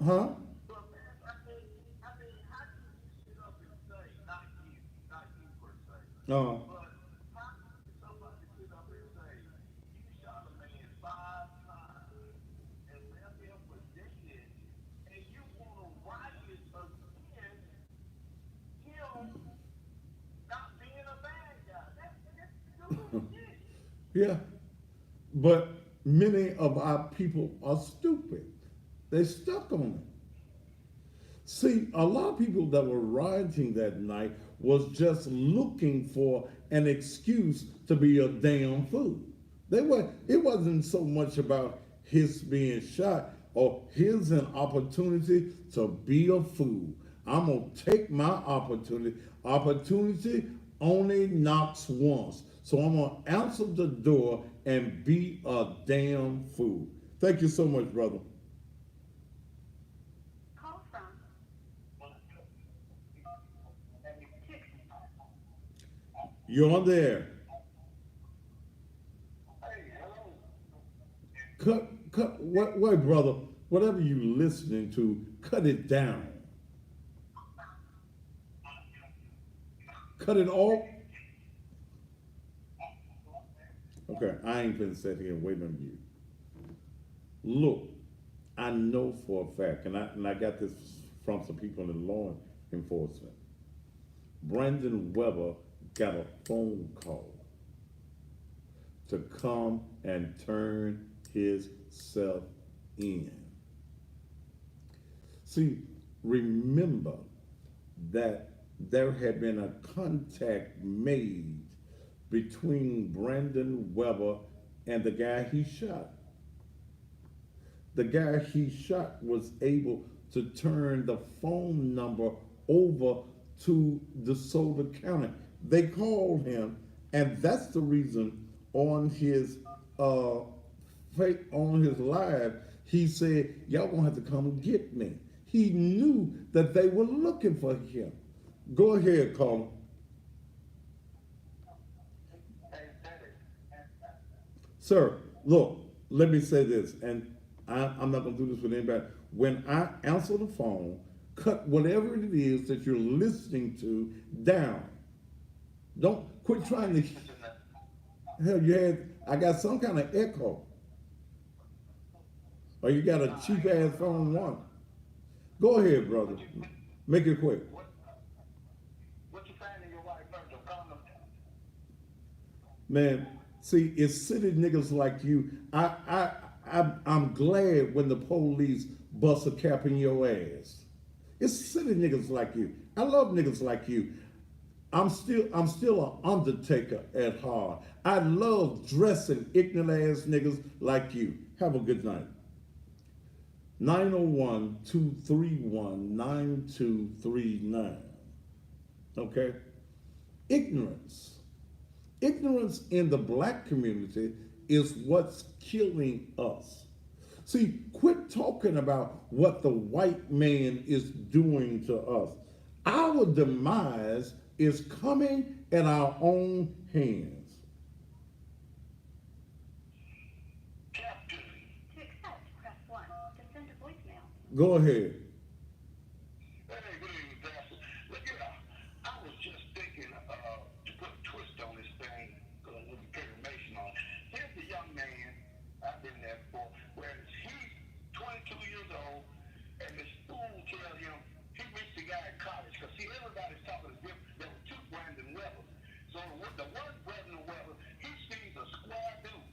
huh? But man, how can you sit up and say, not you per se, Uh, but how can somebody sit up and say, you shot a man 5 times and left him for dead, and you want to riot against him not being a bad guy? That's stupid shit. yeah, but many of our people are stupid. They stuck on it. See, a lot of people that were rioting that night was just looking for an excuse to be a damn fool. It wasn't so much about his being shot or his an opportunity to be a fool. I'm gonna take my opportunity. Opportunity only knocks once. So I'm going to answer the door and be a damn fool. Thank you so much, brother. Call from. Six. You're on there. Hey, hello. Wait, brother. Whatever you listening to, cut it down. Cut it off. Okay, I ain't gonna sit here and wait on you. Look, I know for a fact, and I got this from some people in law enforcement. Brandon Weber got a phone call to come and turn his self in. See, remember that there had been a contact made between Brandon Weber and the guy he shot. The guy he shot was able to turn the phone number over to DeSoto County. They called him, and that's the reason on his on his live he said, "Y'all gonna have to come and get me." He knew that they were looking for him. Go ahead, caller. Sir, look, let me say this, and I'm not going to do this with anybody. When I answer the phone, cut whatever it is that you're listening to down. Don't quit trying to. Hell, I got some kind of echo. Or you got a cheap ass phone one. Go ahead, brother. Make it quick. What you find in your wife first? A condom? Man, see, it's city niggas like you. I'm glad when the police bust a cap in your ass. It's city niggas like you. I love niggas like you. I'm still an undertaker at heart. I love dressing ignorant ass niggas like you. Have a good night. 901-231-9239. Okay? Ignorance. Ignorance in the black community is what's killing us. See, quit talking about what the white man is doing to us. Our demise is coming in our own hands. Captain. To accept, press 1. To send a voicemail. Go ahead. Hey, good evening, Pastor. Look here, I was just thinking to put a twist on this thing, with the information on it. Here's the young man I've been there for, where he's 22 years old, and the school tell him he reached the guy at college. Because, see, everybody's talking as if there were two Brandon Webbers. So the one Brandon Webber, he sees a square dude.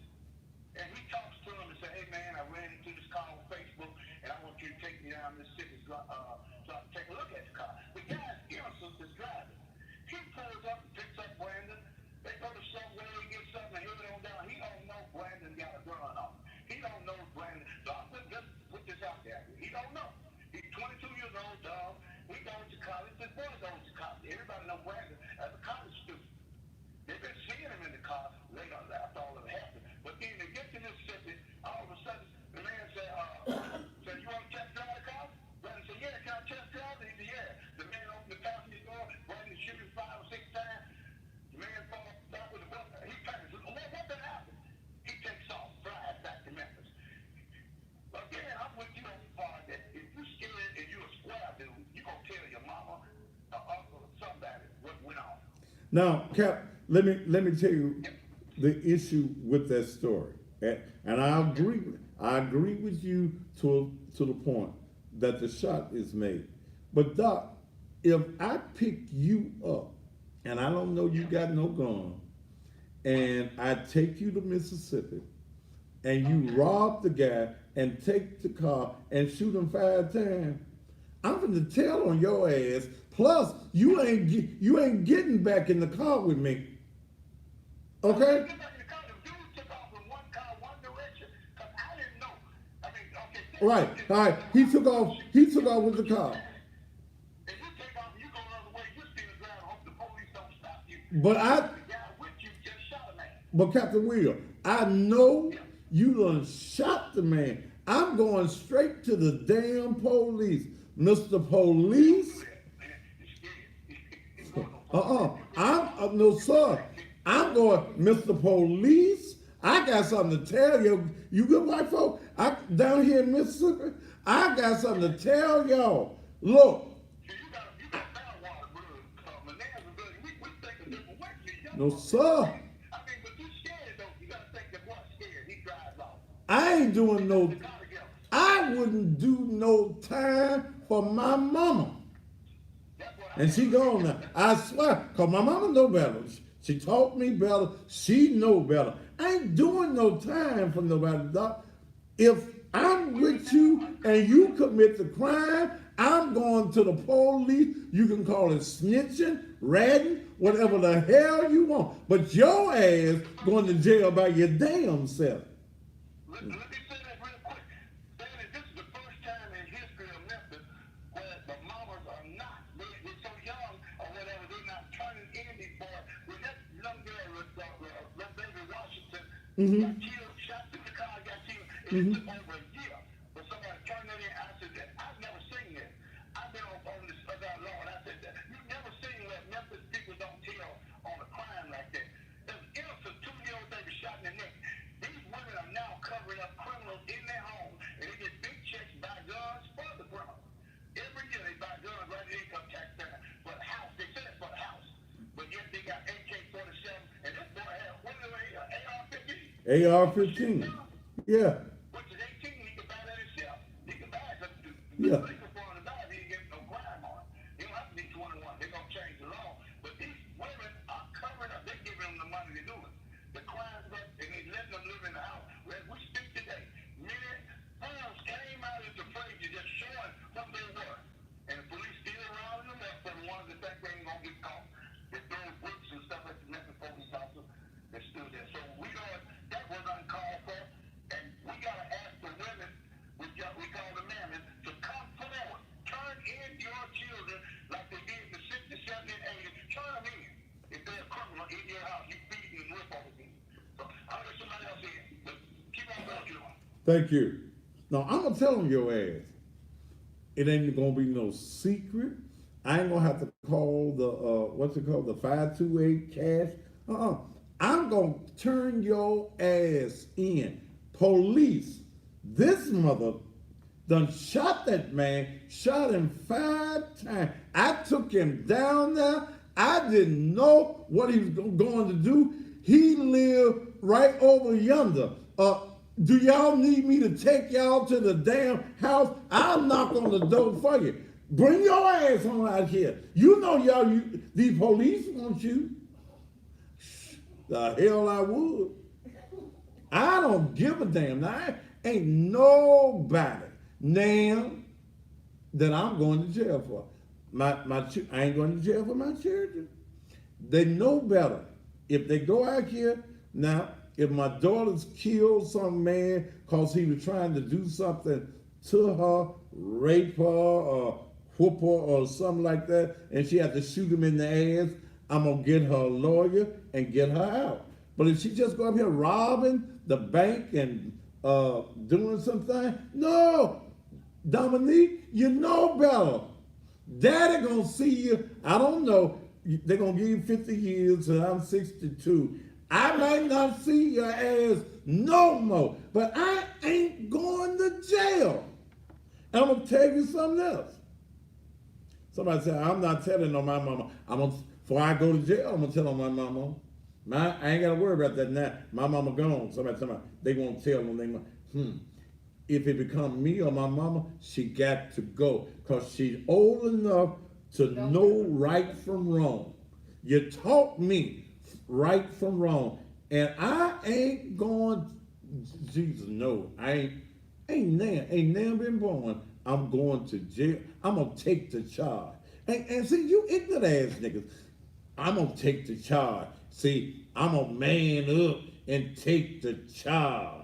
And he talks to him and says, "Hey, man, I ran into this car on Facebook, and I want you to take me down this city so I can take a look at the car." The guy's innocent is driving. He pulls up and picks up Brandon. They go to somewhere, he gets something, and hit it on down. He don't know Brandon got a gun on him. He don't know Brandon. So I'm going to just put this out there. He don't know. He's 22 years old, dog. He goes to college. His boy goes to college. Everybody knows Brandon as a college student. They've been seeing him in the car later after all of it happened. But then they get to Mississippi, all of a sudden, the man said, "You want to test drive the car?" Brandon said, "Yeah, can I test drive it?" He said, "Yeah." The man opened the passenger door, Brandon shoot him 5 or 6 times. The man falls back with the weapon. He panics. What happened? He takes off, flies back to Memphis. Again, I'm with you on the part that if you're scared and you're a square dude, you're going to tell your mama or uncle or somebody what went on. Now, Cap, let me tell you the issue with that story, and I agree with you to the point that the shot is made. But Doc, if I pick you up and I don't know you got no gun, and I take you to Mississippi, and you rob the guy and take the car and shoot him 5 times, I'm gonna tell on your ass. Plus, you ain't getting back in the car with me. Okay? Right. All right. He took off with the car. But But Captain Will, I know you done shot the man. I'm going straight to the damn police. Mr. Police. No, sir. I'm going, Mr. Police. I got something to tell you. You good white folk? Down here in Mississippi, I got something to tell y'all. Look. No, sir. I ain't doing no, I wouldn't do no time for my mama. And she gone now. I swear, because my mama know better. She taught me better. She know better. I ain't doing no time for nobody, doc. If I'm with you and you commit the crime, I'm going to the police. You can call it snitching, ratting, whatever the hell you want. But your ass going to jail by your damn self. Let me say that real quick. Saying that this is the first time in history of Memphis where the mamas are not, they're so young or whatever, they're not turning in these boys. When that young girl, baby Washington, got killed, shot in the car, got killed, it took over a year for somebody to turn that in. I said that, I've never seen this. I've been on this other law, and I said that. You've never seen that Memphis people don't tell on a crime like that. There's an innocent 2-year-old baby shot in the neck. These women are now covering up criminals in their home, and they get big checks, buy guns for the criminals. Every year they buy guns right in the income tax center for the house. They said it's for the house, but yet they got AK-47, and this boy had what is it, AR-15? AR-15. Yeah. Which is 18, he can buy that himself. He can buy it. Yeah. He can buy it, he ain't getting no crime on it. He don't have to be 21. They're going to change the law. But these women are covering up. They're giving them the money to do it. The crime's up, and they're letting them live in the house. As we speak today, many homes came out as afraid to just showing what they were. And the police still rounding them up for the ones that think they ain't going to get caught. They're throwing bricks and stuff at the Memphis police officers. They're still there. So we know that was uncalled for. And we got to ask the women, we call the men, to come forward. Turn in your children like they did in the 60s, 70s, and 80s. Turn them in. If they're a criminal in your house, you feed them and rip over them. So I'll let somebody else in. But keep on what you're doing. Thank you. Now, I'm going to tell them your ass. It ain't going to be no secret. I ain't going to have to call the 528 cash. I'm going to turn your ass in. Police, this mother done shot that man, shot him 5 times. I took him down there. I didn't know what he was going to do. He lived right over yonder. Do y'all need me to take y'all to the damn house? I'll knock on the door for you. Bring your ass on out here. You know these police want you. The hell I would. I don't give a damn. Now, ain't nobody now that I'm going to jail for. I ain't going to jail for my children. They know better. If they go out here, now, if my daughter's killed some man because he was trying to do something to her, rape her, or whoop her, or something like that, and she had to shoot him in the ass, I'm going to get her a lawyer and get her out. But if she just go up here robbing the bank and doing something, no, Dominique, you know better. Daddy gonna see you. I don't know. They're gonna give you 50 years, and I'm 62. I might not see your ass no more, but I ain't going to jail. And I'm gonna tell you something else. Somebody said, I'm not telling on my mama. Before I go to jail, I'm gonna tell on my mama. I ain't gotta worry about that now. My mama gone. Somebody, they won't tell on their mama. If it become me or my mama, she got to go. Because she's old enough to know right from wrong. You taught me right from wrong. And I ain't going, Jesus, no. I ain't never been born. I'm going to jail. I'm going to take the charge. And see, you ignorant ass niggas. I'm going to take the charge. See, I'm going to man up and take the charge.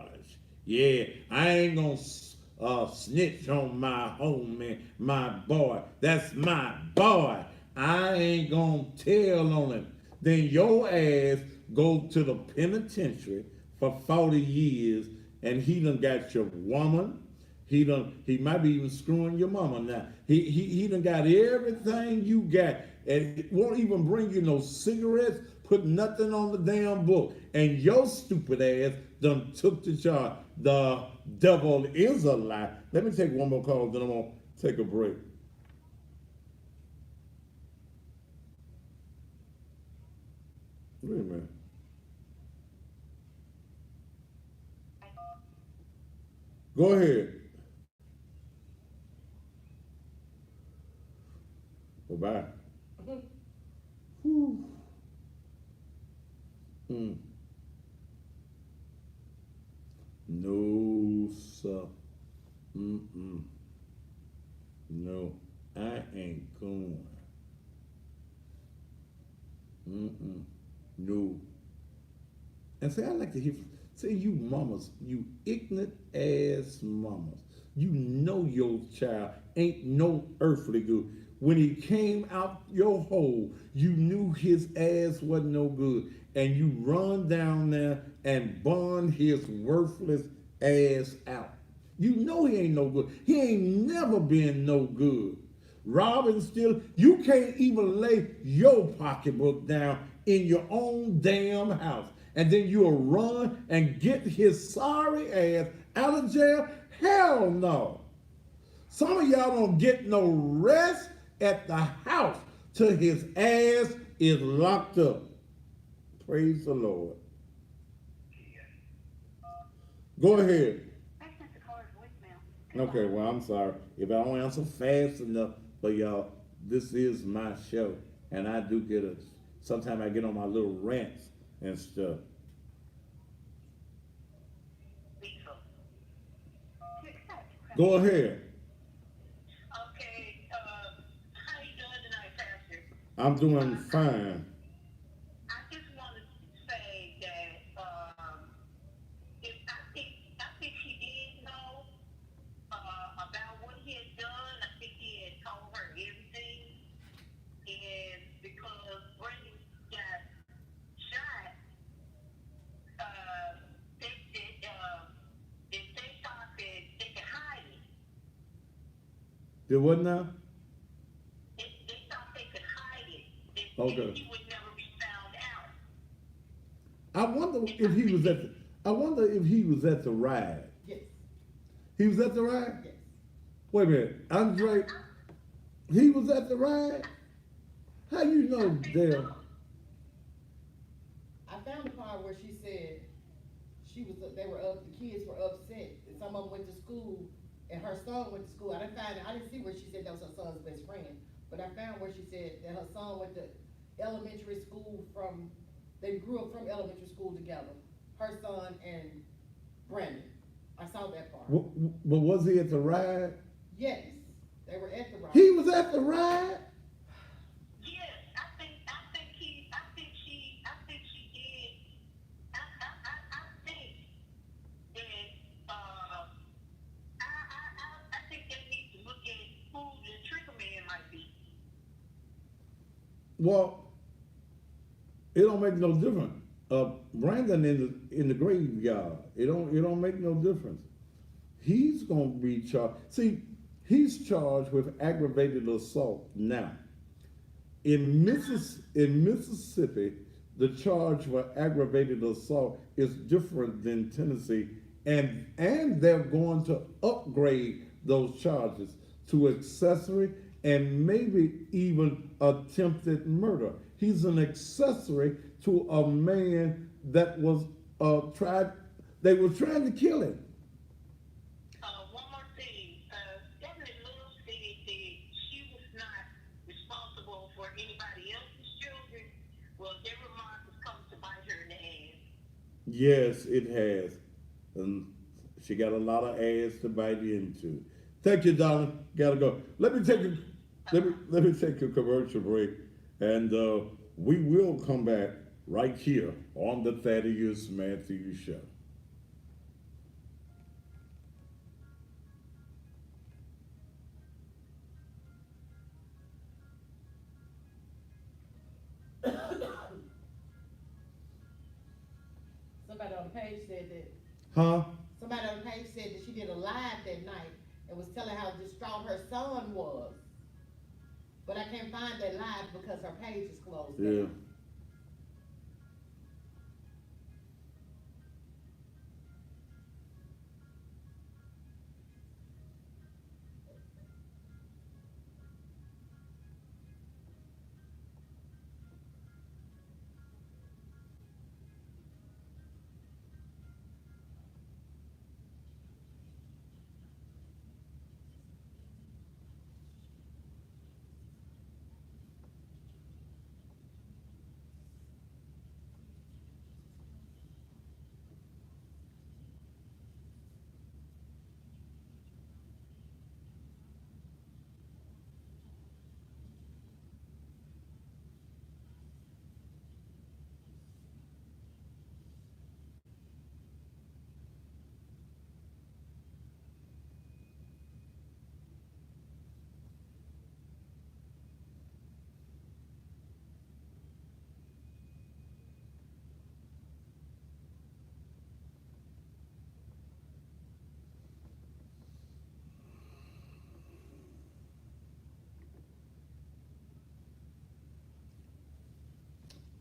Yeah, I ain't gonna snitch on my homie, my boy. That's my boy. I ain't gonna tell on him. Then your ass go to the penitentiary for 40 years, and he done got your woman. He might be even screwing your mama now. He done got everything you got, and it won't even bring you no cigarettes, put nothing on the damn book. And your stupid ass done took the charge. The devil is a lie. Let me take one more call, then I'm gonna take a break. Wait a minute. Go ahead. Bye-bye. Whew. Mm. No, sir. Mm-mm. No, I ain't going. Mm-mm. No. And say, I like to hear, say, you mamas, you ignorant ass mamas, you know your child ain't no earthly good. When he came out your hole, you knew his ass wasn't no good. And you run down there and bond his worthless ass out. You know he ain't no good. He ain't never been no good. Robbing still, you can't even lay your pocketbook down in your own damn house. And then you'll run and get his sorry ass out of jail? Hell no. Some of y'all don't get no rest at the house till his ass is locked up. Praise the Lord. Go ahead. That's not the caller's voicemail. Okay, well, I'm sorry. If I don't answer fast enough for y'all, this is my show. And I do get a, sometimes I get on my little rants and stuff. Lethal. Go ahead. Okay, how you doing tonight, Pastor? I'm doing fine. I just want to say that if I think he did know about what he had done. I think he had told her everything, and because Brandon got shot, they thought that they could hide it. Did what now? They thought they could hide it. Okay. He would never be found out. I wonder if he was at the, I wonder if he was at the ride. Yes, He was at the ride? yes. Wait a minute. Andre, he was at the ride? How you know, Dale? I found the part where she said the kids were upset, and some of them went to school, and her son went to school. I didn't see where she said that was her son's best friend, but I found where she said that her son went to elementary school they grew up from elementary school together, her son and Brandon. I saw that part. But was he at the ride? Yes, they were at the ride. He was at the ride? Yes, I think she did. I think that I think they need to look at who the trigger man might be. Well, it don't make no difference. Brandon in the graveyard. It don't make no difference. He's gonna be charged. See, he's charged with aggravated assault now. In Mississippi, the charge for aggravated assault is different than Tennessee, and they're going to upgrade those charges to accessory and maybe even attempted murder. He's an accessory to a man that was they were trying to kill him. One more thing. Stephanie Lewis said that she was not responsible for anybody else's children. Well, their remark has come to bite her in the ass. Yes, it has. And she got a lot of ass to bite into. Thank you, darling. Gotta go. Let me take a commercial break, and we will come back right here on the Thaddeus Matthews Show. the page said that, Huh? somebody on the page said that she did a live that night and was telling how distraught her son was. But I can't find that live because her page is closed Yeah. down.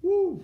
Woo.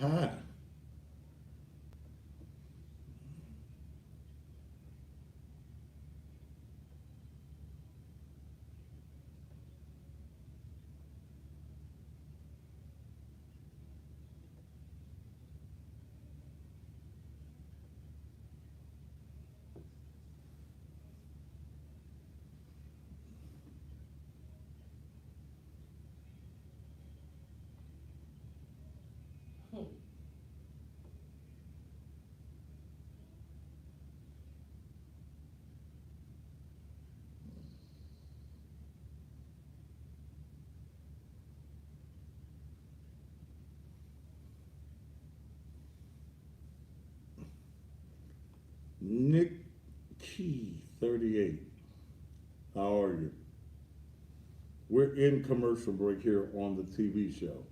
Hi. Nick Key, 38. How are you? We're in commercial break here on the TV show.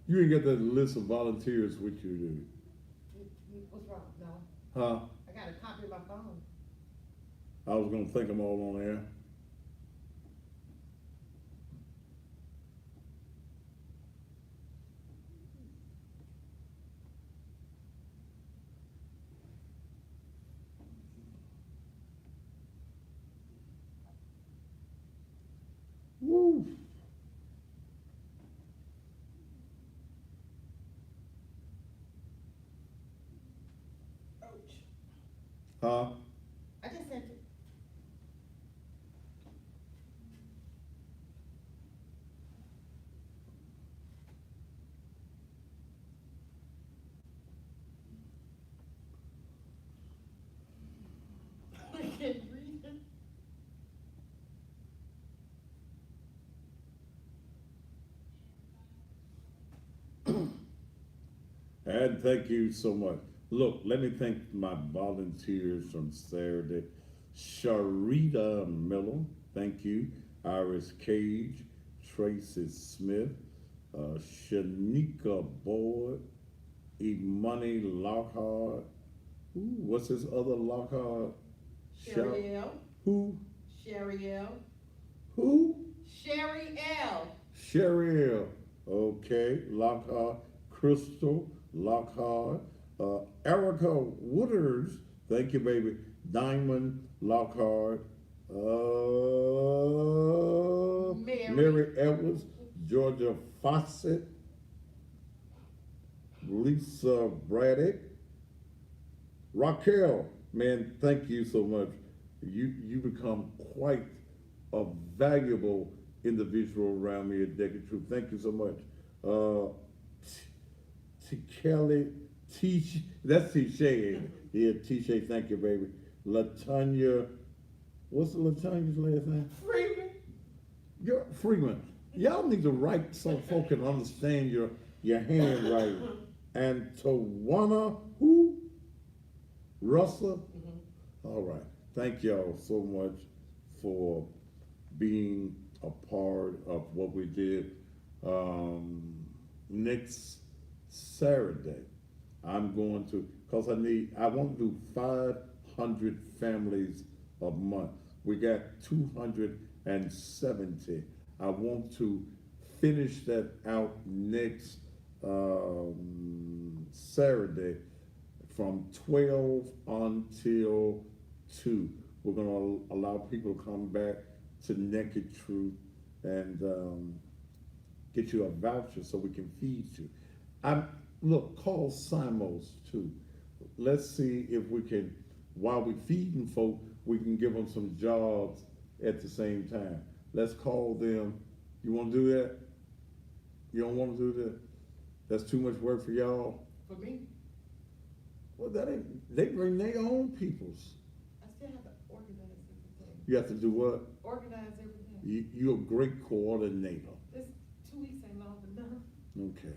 You ain't got that list of volunteers with you, do you? What's wrong? No, Huh? I got a copy of my phone. I was gonna think them all on air. Woo! Ouch. Huh? I just sent it. I can't read it. And thank you so much. Look, let me thank my volunteers from Saturday. Sharita Miller, thank you. Iris Cage, Tracy Smith, Shanika Boyd, Imani Lockhart. Ooh, what's this other Lockhart? Sherry L. Who? Sherry L. Who? Sherry L. Cheryl. Okay. Lockhart. Crystal Lockhart. Erica Wooders. Thank you, baby. Diamond Lockhart. Mary Edwards. Georgia Fawcett. Lisa Braddock. Raquel, man, thank you so much. You become quite a valuable individual around me at Decade Truth. Thank you so much. Kelly, that's T-Shay. Yeah, T-Shay, thank you, baby. Latanya, what's Latanya's last name? Freeman. You're Freeman. Y'all need to write so folk can understand your handwriting. And Tawana, who? Russell? All right. Thank y'all so much for being a part of what we did. Next Saturday, I'm going to, because I want to do 500 families a month. We got 270. I want to finish that out next Saturday from 12 until 2. We're going to allow people to come back to Naked Truth and get you a voucher so we can feed you. Look, call Simos too. Let's see if we can, while we feeding folk, we can give them some jobs at the same time. Let's call them. You want to do that? You don't want to do that? That's too much work for y'all? For me, Well, they bring their own peoples. I still have to organize everything. You have to do what? Organize everything. You're a great coordinator. This 2 weeks ain't long enough. Okay.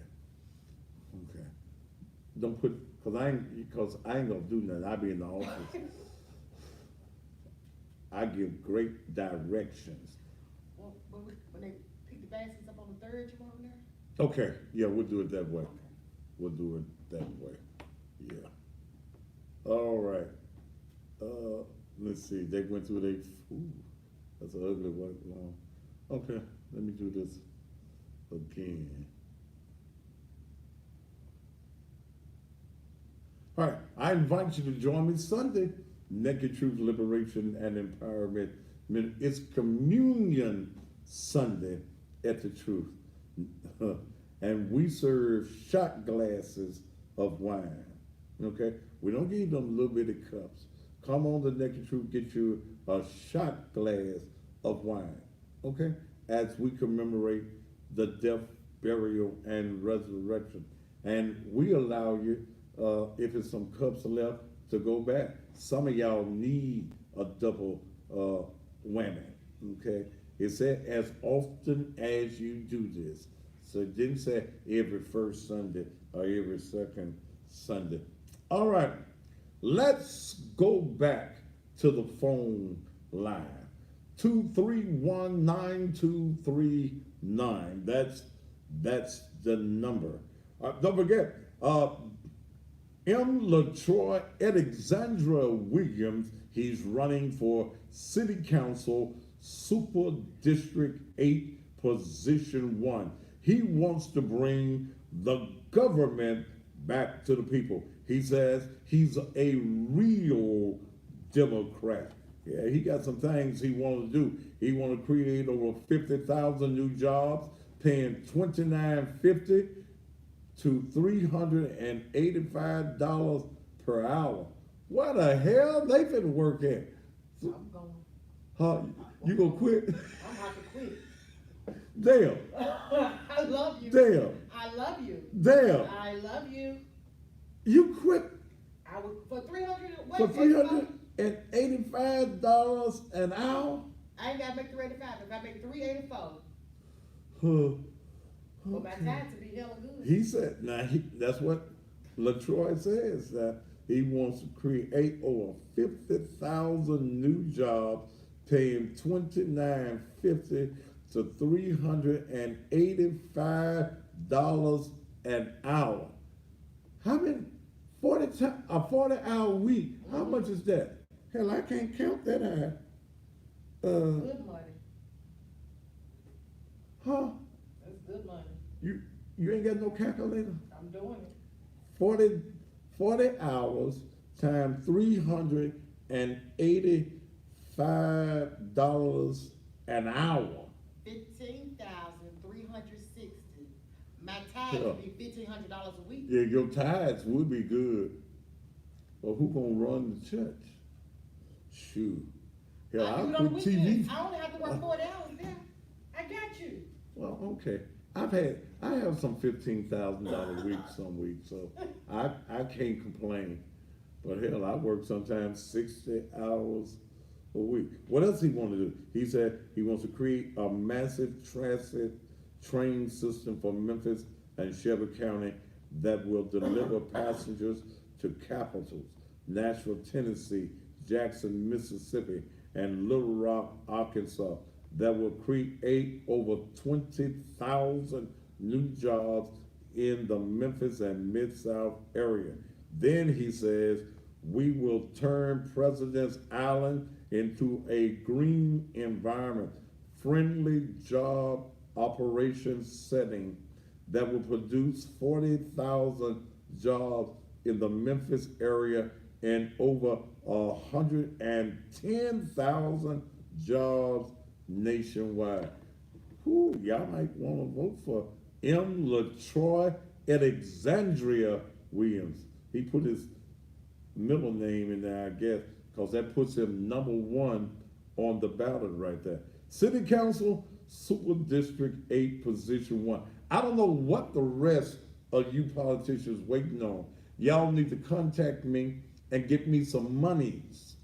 Don't put, cause I ain't gonna do nothing. I be in the office. I give great directions. Well, when they pick the baskets up on the 3rd, you want them there? Okay, yeah, we'll do it that way. Okay. We'll do it that way. Yeah. All right. Let's see. They went through ooh, that's an ugly one. Okay, let me do this again. All right, I invite you to join me Sunday, Naked Truth, Liberation, and Empowerment. It's Communion Sunday at the Truth. And we serve shot glasses of wine. Okay? We don't give them little bitty cups. Come on to Naked Truth, get you a shot glass of wine. Okay? As we commemorate the death, burial, and resurrection. And we allow you, if it's some cups left, to go back. Some of y'all need a double whammy. Okay? It said as often as you do this. So it didn't say every first Sunday or every second Sunday. All right, let's go back to the phone line. 231-9239. That's That's the number. Don't forget, M. LaTroy Alexandra Williams, he's running for City Council, Super District 8, Position 1. He wants to bring the government back to the people. He says he's a real Democrat. Yeah, he got some things he wants to do. He want to create over 50,000 new jobs, paying $29.50 to $385 per hour. What the hell they finna work at? I'm going. Huh? You gonna quit? I'm about to quit. Damn. I love you. Damn. I love you. Damn. I love you. You quit I would for 300. for $385 an hour? I ain't gotta make 385. If I make 384, Huh. but my Okay. tax would be hella good. He said, that's what LaTroy says, that he wants to create over 50,000 new jobs, paying $29.50 to $385 an hour. How many? 40-hour week. How much is that? Hell, I can't count that high. Good money. Huh? That's good money. You ain't got no calculator? I'm doing it. 40 hours times $385 an hour. 15,360. My tithe Yeah. would be $1,500 a week. Yeah, your tithes would be good. But who gonna run the church? Shoot. Hell, I I'll do it on the quit weekends. TV. I only have to work 40 hours there. I got you. Well, okay. I have some $15,000 weeks some weeks, so I can't complain. But hell, I work sometimes 60 hours a week. What else he want to do? He said he wants to create a massive transit train system for Memphis and Shelby County that will deliver passengers to capitals, Nashville, Tennessee, Jackson, Mississippi, and Little Rock, Arkansas, that will create over 20,000 new jobs in the Memphis and Mid-South area. Then he says, we will turn President's Island into a green environment, friendly job operation setting that will produce 40,000 jobs in the Memphis area and over 110,000 jobs nationwide. Whew, y'all might want to vote for M. LaTroy Alexandria Williams. He put his middle name in there, I guess, because that puts him number one on the ballot right there. City Council, Super District 8, Position 1. I don't know what the rest of you politicians waiting on. Y'all need to contact me and get me some monies.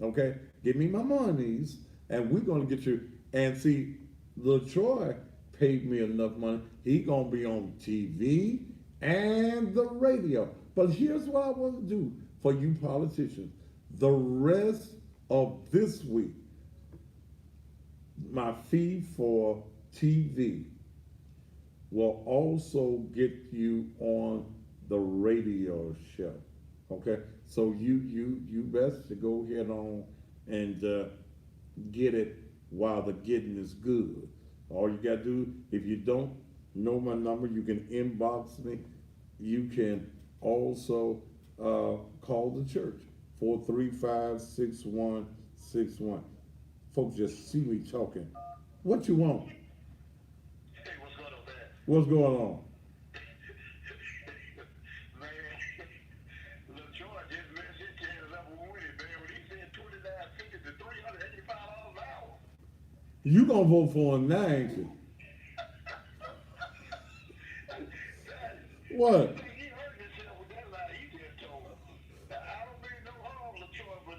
Okay? Give me my monies, and we're going to get you. And see, LaTroy paid me enough money. He going to be on TV and the radio. But here's what I want to do for you politicians. The rest of this week, my fee for TV will also get you on the radio show. Okay? So you best to go ahead on and get it while the getting is good. All you gotta do, if you don't know my number, you can inbox me. You can also call the church, 435-6161. Folks just see me talking. What you want? Hey, what's going on, man? What's going on? Man, LaTroy just messed his chance up with it, man. When he said $29.50 to $385 an hour. You gonna vote for him now, ain't you? What? He hurt himself with that lie he just told. Now, I don't mean no harm, LaTroy, but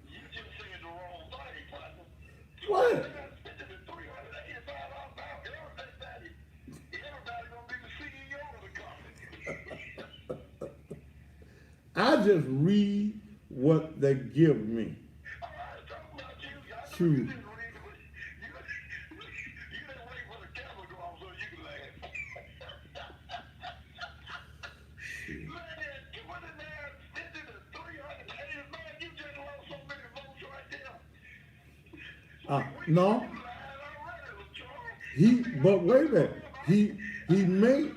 you just said the wrong thing, partner. What? $29.50 to $385 an hour. Everybody gonna be the CEO of the company. I just read what they give me. All right, talking about you. I know True. you didn't read it, but you didn't wait for the camera to go off so you could laugh. No, but wait a minute, he made,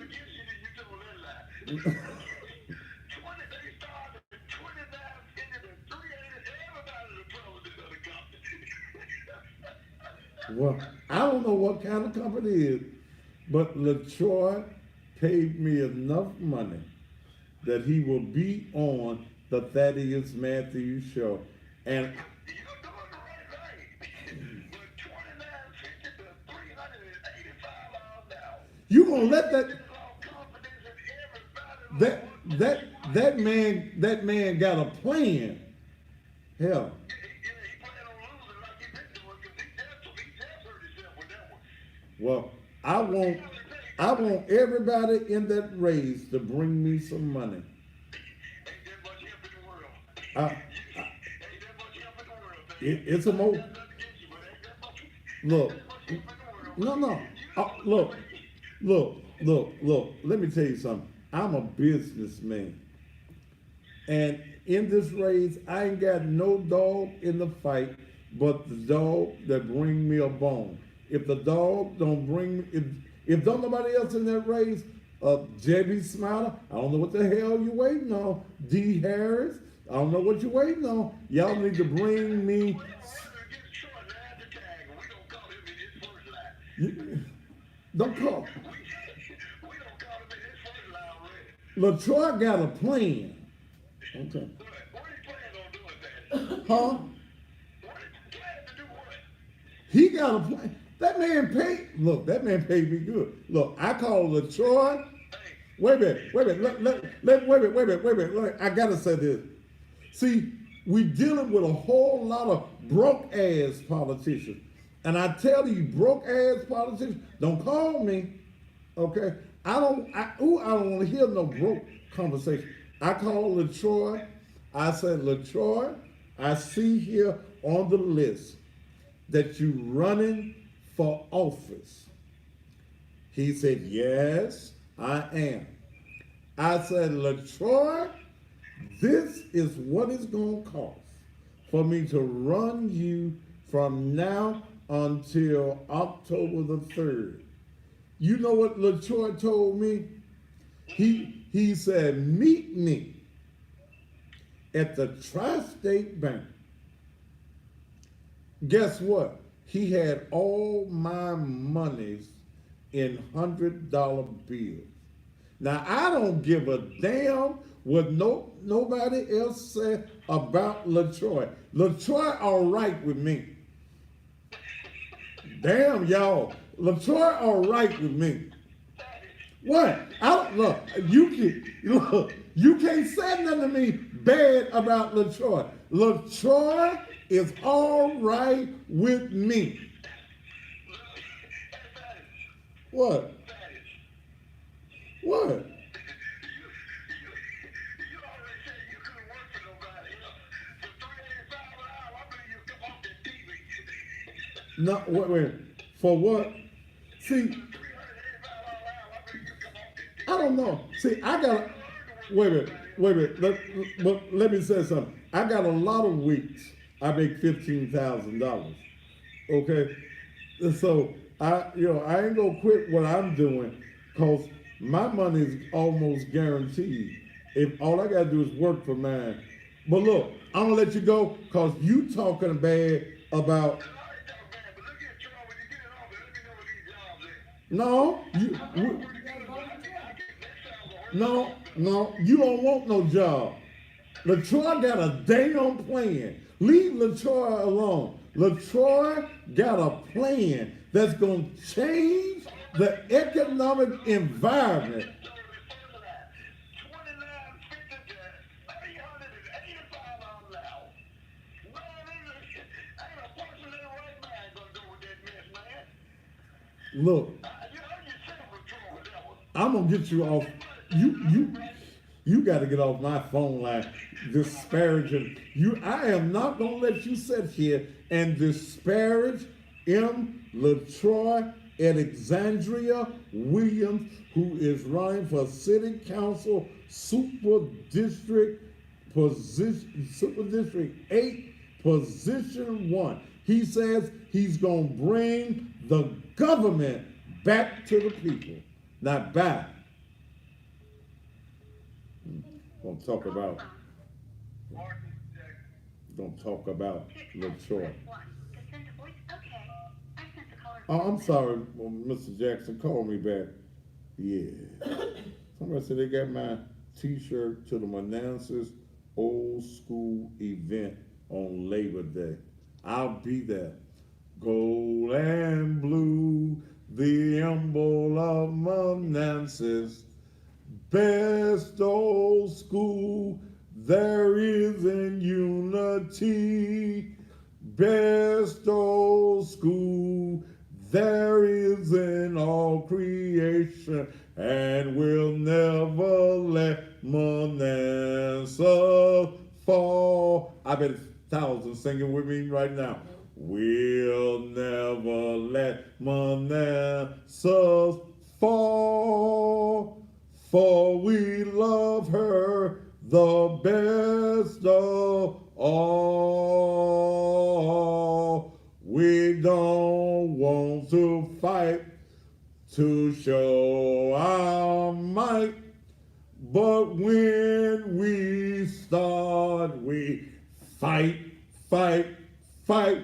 well, I don't know what kind of company it is, but LaTroy paid me enough money that he will be on the Thaddeus Matthews show. And you gonna let that man got a plan. Hell, well, I want everybody in that race to bring me some money. I, it's a mo. Look, no. Look. Let me tell you something. I'm a businessman, and in this race, I ain't got no dog in the fight, but the dog that bring me a bone. If the dog don't bring me, if don't nobody else in that race, J.B. Smiler, I don't know what the hell you waiting on. D. Harris, I don't know what you waiting on. Y'all need to bring me. Don't call. LaTroy got a plan. Okay. Huh? He got a plan. That man paid. Look, that man paid me good. Look, I call LaTroy. Wait a minute. Wait a minute. Look, I gotta say this. See, we dealing with a whole lot of broke ass politicians. And I tell these broke ass politicians, don't call me. Okay? I don't want to hear no broke conversation. I call LaTroy. I said, LaTroy, I see here on the list that you running for office. He said, yes, I am. I said, LaTroy, this is what it's going to cost for me to run you from now until October the 3rd. You know what LaTroy told me? He said, meet me at the Tri-State Bank. Guess what? He had all my monies in $100 bills. Now, I don't give a damn what nobody else said about LaTroy. LaTroy all right with me. Damn, y'all. LaTroy all right with me. What? You can't say nothing to me bad about LaTroy. LaTroy is all right with me. What? What? No, wait. For what? See, I don't know. See, I got. Wait a minute. Let me say something. I got a lot of weeks. I make $15,000. Okay, so I ain't gonna quit what I'm doing, cause my money is almost guaranteed. If all I gotta do is work for mine. But look, I'm gonna let you go, cause you talking bad about. No, you don't want no job. LaTroy got a damn plan. Leave LaTroy alone. LaTroy got a plan that's going to change the economic environment. Look, I'm gonna get you off. You got to get off my phone line disparaging you. I am not gonna let you sit here and disparage M. LaTroy Alexandria Williams, who is running for City Council Super District 8, Position 1. He says he's going to bring the government back to the people, not back. Going to talk about, going to talk about LaTroy. Oh, I'm sorry, well, Mr. Jackson, call me back. Yeah. Somebody said they got my T-shirt to the Manassas Old School event on Labor Day. I'll be there. Gold and blue, the emblem of Manassas. Best old school there is in unity. Best old school there is in all creation, and we'll never let Manasseh fall. I bet thousands singing with me right now. We'll never let Manasseh fall, for we love her the best of all. We don't want to fight to show our might, but when we start, we fight, fight, fight.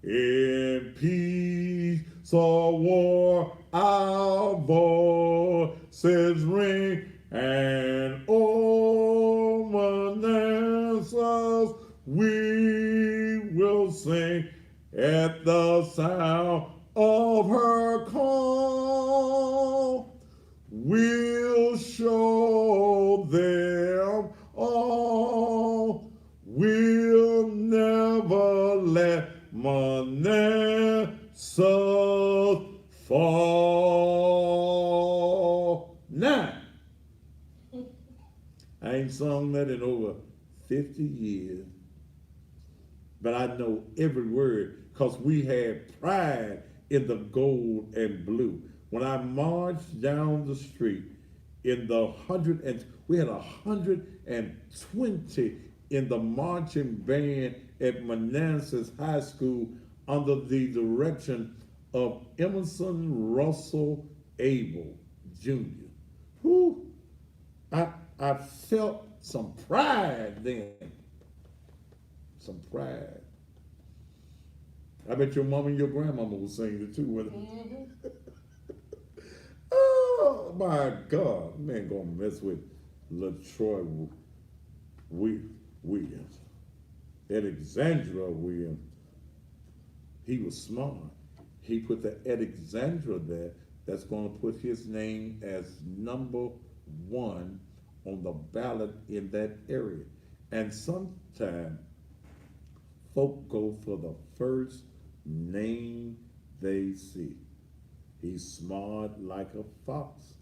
In peace or war, our voices ring, and oh, Manassas, we will sing at the sound of her call. We'll show them all. We'll never let Manasseh fall. Now, I ain't sung that in over 50 years, but I know every word because we had pride in the gold and blue. When I marched down the street in the we had 120 in the marching band at Manassas High School under the direction of Emerson Russell Abel Jr. Whew, I felt some pride then. Some pride. I bet your mom and your grandmama was singing it too with it. Oh my God, man, gonna mess with LaTroy Williams, Alexandra Williams. He was smart. He put the Alexandra there. That's gonna put his name as number one on the ballot in that area. And sometimes folk go for the first name they see. He's smart like a fox.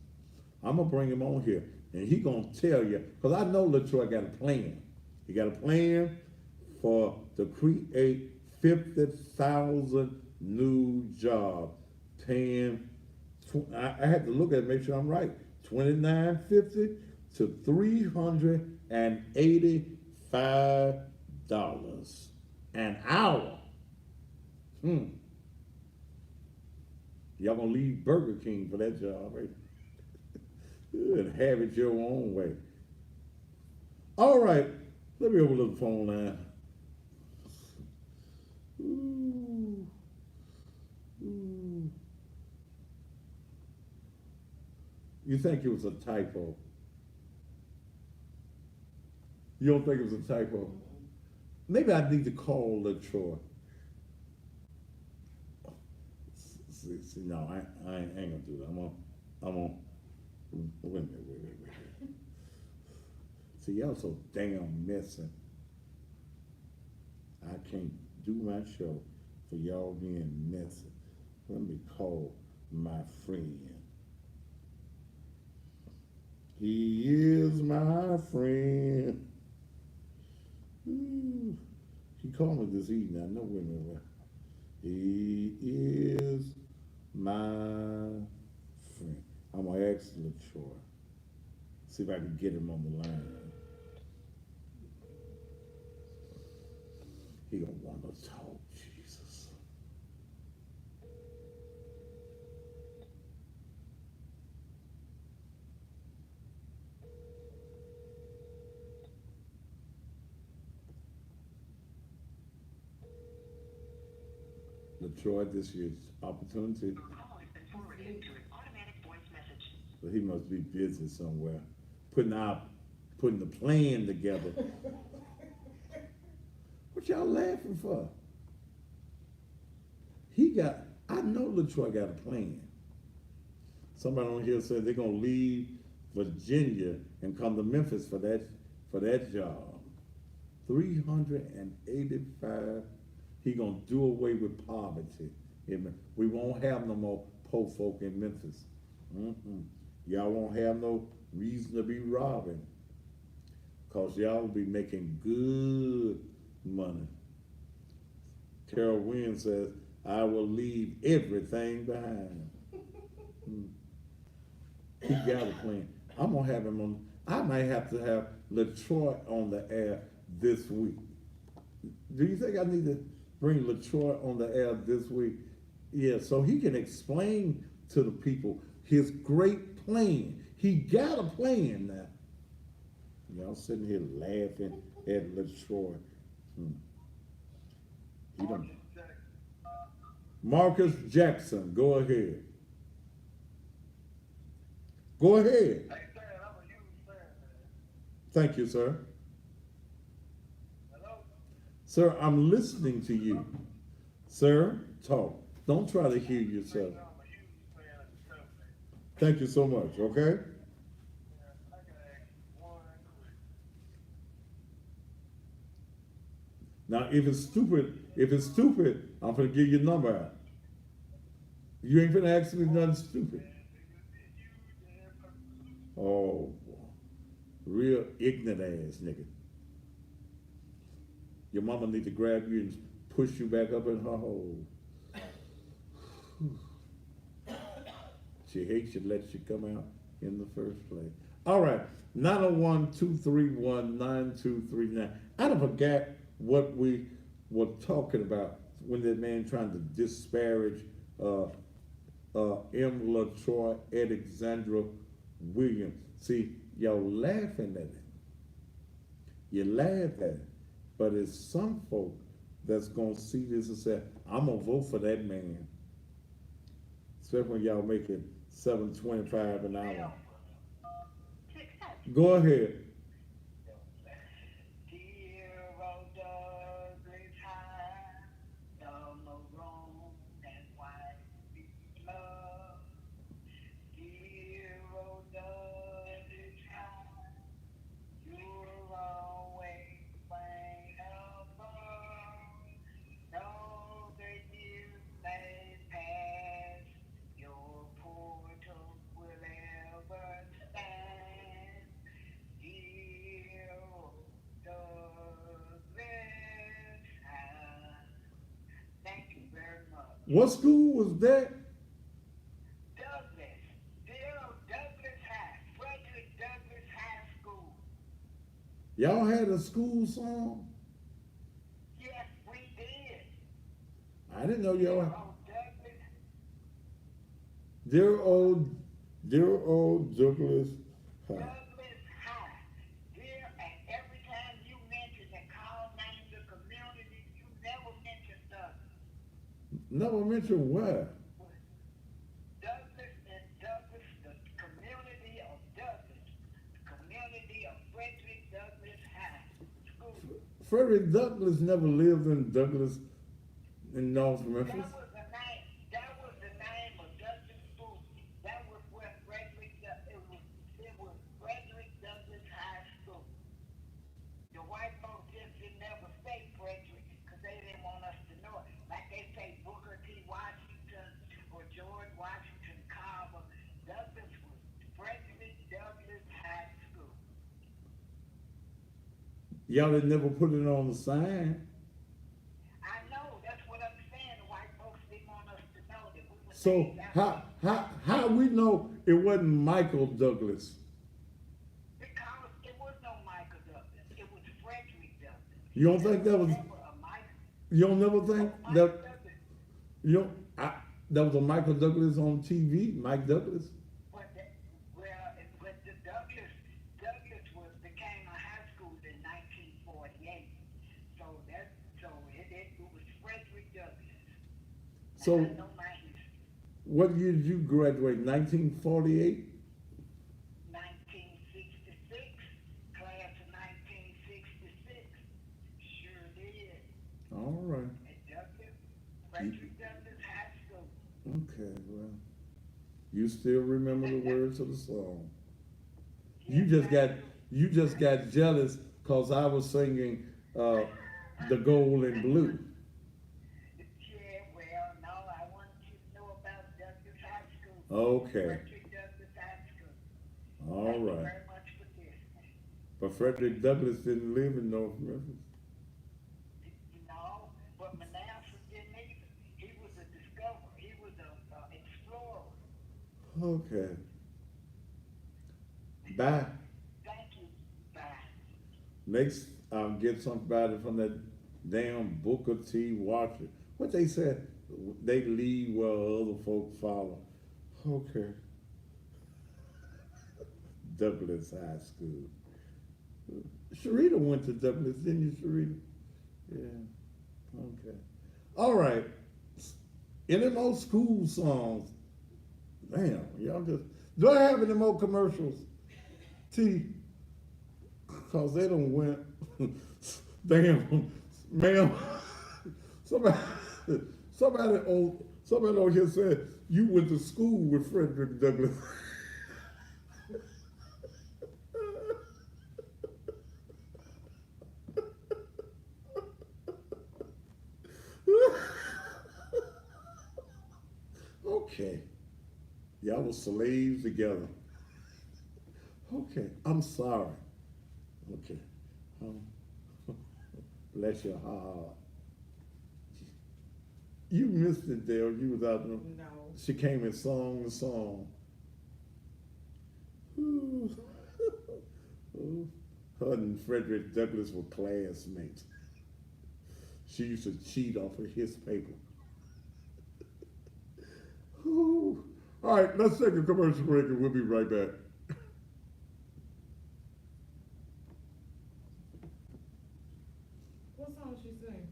I'm gonna bring him on here, and he gonna tell you, because I know LaTroy got a plan. He got a plan to create 50,000 new jobs, paying. I had to look at it, make sure I'm right. $29.50 to $385 an hour. Y'all gonna leave Burger King for that job, right? And have it your own way. All right, let me open up the phone line. Ooh. Ooh. You think it was a typo? You don't think it was a typo? Maybe I need to call LaTroy. See, no, I ain't gonna do that. I'm on. Wait a minute. See, y'all so damn messy. I can't do my show for y'all being messy. Let me call my friend. He is my friend. Ooh. He called me this evening. I know women. He is my friend. I'm gonna ask LaTroy. See if I can get him on the line. He gonna want to talk, Jesus. LaTroy, this year's opportunity. Your call has been forwarded to an automatic voice message. So he must be busy somewhere, putting the plan together. What y'all laughing for? I know LaTroy got a plan. Somebody on here said they're gonna leave Virginia and come to Memphis for that job. 385. He gonna do away with poverty. We won't have no more poor folk in Memphis. Y'all won't have no reason to be robbing, cause y'all will be making good money. Carol Wynn says, I will leave everything behind. He got a plan. I'm gonna have him on. I might have to have LaTroy on the air this week. Do you think I need to bring LaTroy on the air this week? Yeah, so he can explain to the people his great plan. He got a plan now. Y'all sitting here laughing at LaTroy. He don't. Marcus Jackson, go ahead. Go ahead. Hey, Stan, I'm a huge fan, man. Thank you, sir. Hello? Sir, I'm listening to you. Sir, talk. Don't try to hear yourself. I'm a huge fan of the show, man. Thank you so much, okay? Yeah, I gotta ask you one quick. Now, if it's stupid, I'm gonna give your number out. You ain't gonna ask me nothing stupid. Oh, real ignorant ass nigga. Your mama need to grab you and push you back up in her hole. She hates you, lets you come out in the first place. All right, 901-231-9239. I done forgot what we were talking about when that man trying to disparage M. LaTroy Alexandra Williams. See, y'all laughing at it. You laugh at it. But it's some folk that's gonna see this and say, I'm gonna vote for that man. Especially when y'all make it $7.25 an hour. Go ahead. What school was that? Douglas. Douglas High. Frederick Douglass High School. Y'all had a school song? Yes, we did. I didn't know y'all. Oh, Douglas. Dear old Douglas High. Douglas High. Dear, and every time you mention and call names of community, you never mention Douglas. Never mentioned where. Douglas and Douglas, the community of Douglas, the community of Frederick Douglass High School. Frederick Douglass never lived in Douglas in North Memphis. That was the name of Douglas School. That was where Frederick, it was Frederick Douglass High School. The white folks just didn't ever say Frederick because they didn't want us to know it. Like they say Booker T. Washington or George Washington Carver. Douglas was Frederick Douglass High School. Y'all had never put it on the sign. I know, that's what I'm saying. The white folks didn't want us to know that we were So named after how we know it wasn't Michael Douglas? because it was no Michael Douglas. It was Frederick Douglass. You don't think that was? Never a Michael. You don't never think Michael that? Douglas. You don't, that was a Michael Douglas on TV. Mike Douglas. But the Douglas became a high school in 1948. So it was Frederick Douglass. So, I know my history. what year did you graduate? 1948? 1966, class of 1966. Sure did. All right. At Douglas, Frederick Douglass High School. Okay, well, you still remember the words of the song. You Yes, just I got do. you just got jealous because I was singing the gold and blue. Yeah, well, no, I want you to know about Douglas High School. Okay, Frederick Douglass High School. all Thank you right. very much for listening. But Frederick Douglass didn't live in North Memphis. No, but Manasseh didn't either. He was a discoverer. He was a explorer. Okay, bye. Thank you. Bye. Next, get somebody from that damn Booker T. Washington. What they said, they lead while other folks follow. Okay, Douglas High School. Sharita went to Douglas, didn't you, Sharita? Yeah. Okay. All right. Any more school songs? Damn, y'all just. Do I have any more commercials? T. Cause they don't went. Damn, ma'am. Somebody, somebody on here said you went to school with Frederick Douglass. Okay, y'all were slaves together. Okay, I'm sorry. Okay, um, bless your heart. You missed it, Dale. You was out there. No. She came and sung the song. Ooh. Ooh. Her and Frederick Douglass were classmates. She used to cheat off of his paper. Ooh. All right, let's take a commercial break and we'll be right back. What song she sing?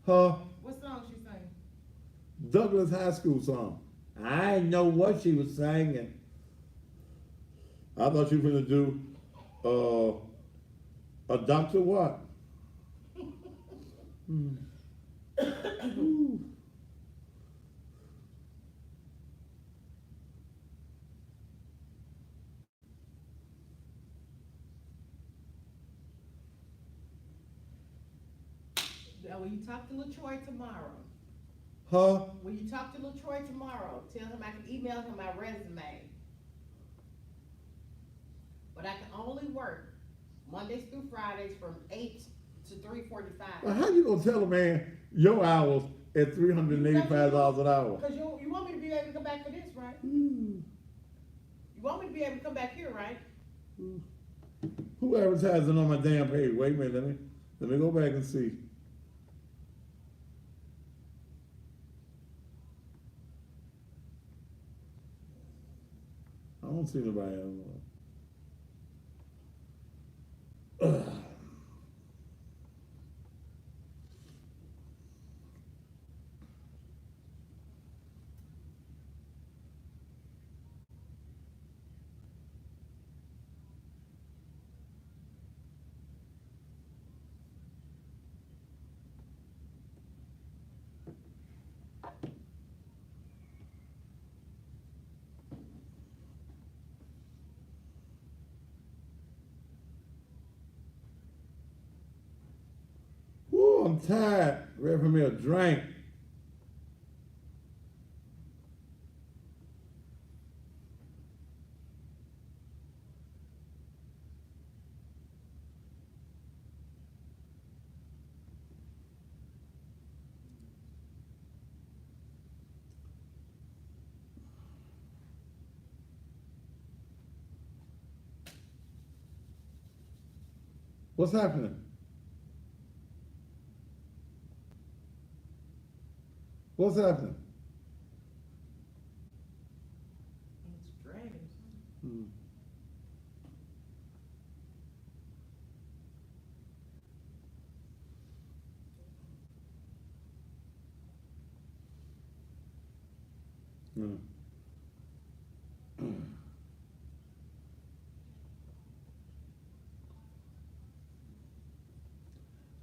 Huh? What song she sing? Douglas High School song. I didn't know what she was singing. I thought she was gonna do a Dr. What? Hmm. Ooh. Now, will you talk to LaTroy tomorrow? Huh? Will you talk to LaTroy tomorrow? Tell him I can email him my resume. But I can only work Mondays through Fridays from 8 to 3:45. Well, how you gonna tell a man your hours at $385 an hour? Because you want me to be able to come back for this, right? Ooh. You want me to be able to come back here, right? Ooh. Who advertising on my damn page? Wait a minute, let me go back and see. I don't see nobody else. Ugh. Woo, I'm tired. Ready for me a drink. What's happening? What's happening? It's dragging. Hmm. Mm.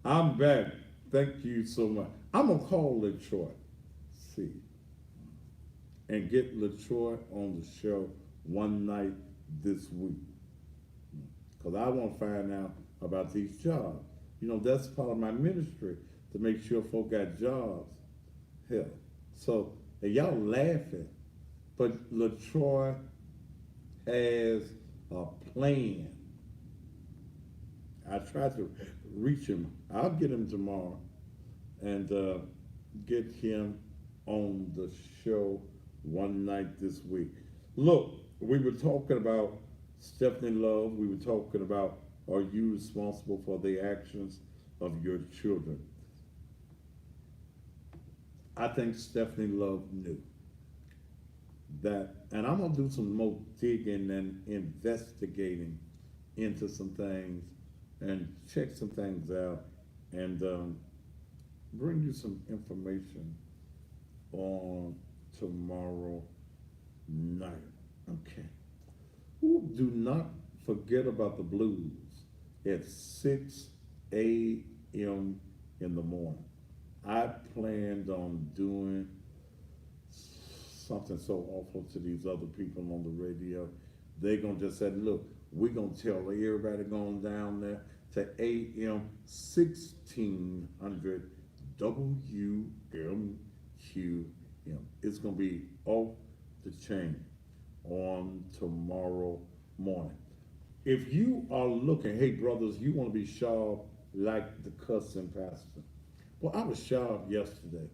I'm back. Thank you so much. I'm gonna call Detroit, see, and get Latroy on the show one night this week. Because I want to find out about these jobs. You know, that's part of my ministry to make sure folk got jobs. Hell. So, and y'all laughing, but Latroy has a plan. I tried to reach him. I'll get him tomorrow and get him on the show one night this week. Look, we were talking about Stephanie Love. We were talking about, are you responsible for the actions of your children? I think Stephanie Love knew that, and I'm gonna do some more digging and investigating into some things and check some things out and bring you some information on tomorrow night. Okay. Ooh, do not forget about the blues at 6 a.m. in the morning. I planned on doing something so awful to these other people on the radio. They're going to just say, look, we're going to tell everybody going down there to AM 1600 WMQM. It's going to be off the chain on tomorrow morning. If you are looking, hey brothers, you want to be sharp like the cussing pastor. Well, I was sharp yesterday.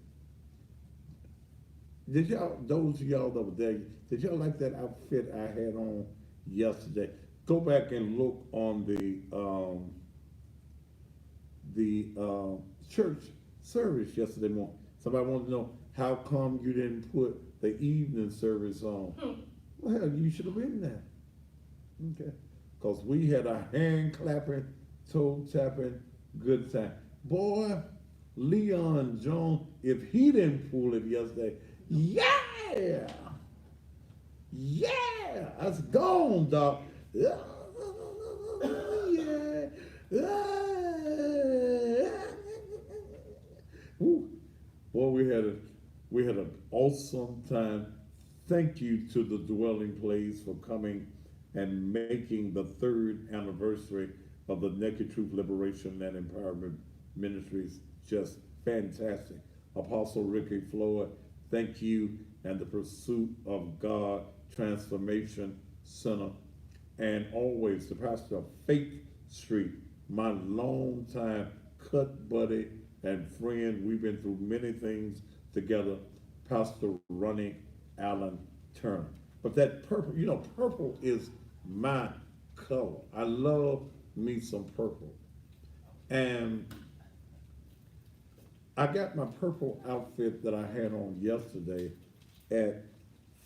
Did y'all, those of y'all that were there, did y'all like that outfit I had on yesterday? Go back and look on the church service yesterday morning. Somebody wanted to know how come you didn't put the evening service on. Well, hell, you should have been there. Okay. Because we had a hand clapping, toe tapping, good time. Boy, Leon Jones, if he didn't pull it yesterday, yeah, that's gone, dog. Yeah, Woo. Boy, we had an awesome time. Thank you to the Dwelling Place for coming and making the 3rd anniversary of the Naked Truth Liberation and Empowerment Ministries just fantastic. Apostle Ricky Floyd, thank you, and the Pursuit of God Transformation Center, and always the pastor of Faith Street, my longtime cut buddy and friend. We've been through many things together, Pastor Ronnie Allen Turner. But that purple, you know, purple is my color. I love me some purple. And I got my purple outfit that I had on yesterday at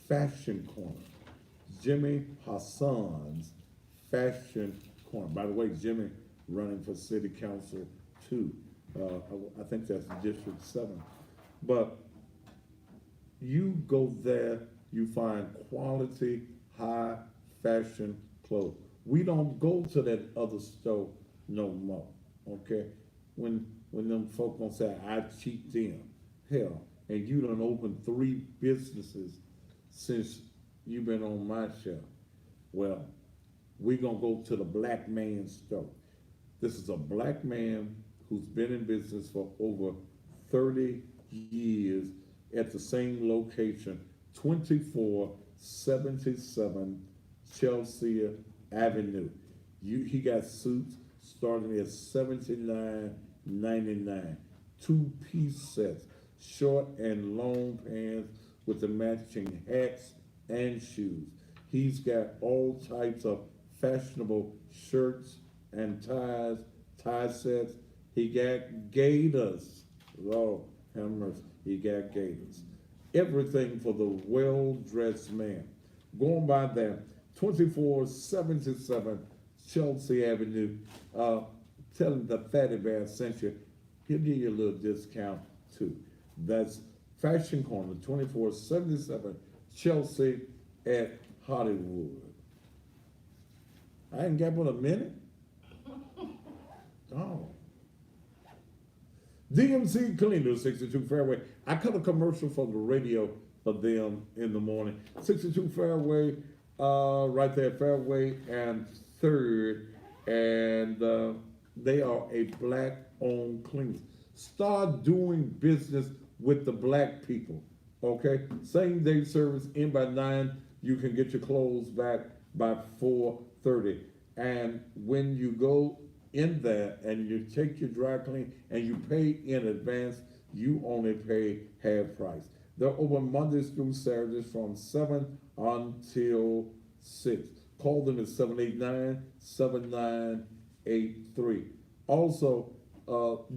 Fashion Corner, Jimmy Hassan's Fashion Corner. By the way, Jimmy running for city council too. I think that's District 7. But you go there, you find quality, high fashion clothes. We don't go to that other store no more, okay? When them folk gonna say, I cheat them, hell, and you done opened 3 businesses since you've been on my show. Well, we gonna go to the black man store. This is a black man who's been in business for over 30 years at the same location, 2477 Chelsea Avenue. He got suits starting at $79.99. 2-piece sets, short and long pants with the matching hats and shoes. He's got all types of fashionable shirts and ties, tie sets. He got gaiters. Lord have mercy. He got gaiters. Everything for the well-dressed man. Going by there, 2477 Chelsea Avenue. Tell him the Fatty Bear sent you. He'll give you a little discount too. That's Fashion Corner, 2477 Chelsea at Hollywood. I ain't got but a minute. Oh. DMC Cleaner, 62 Fairway. I cut a commercial for the radio for them in the morning. 62 Fairway, right there, Fairway and Third, and they are a black-owned cleaner. Start doing business with the black people, okay? Same-day service in by 9. You can get your clothes back by 4:30. And when you go in there and you take your dry clean and you pay in advance, you only pay half price. They're open Mondays through Saturdays from 7 until 6. Call them at 789-7983. Also,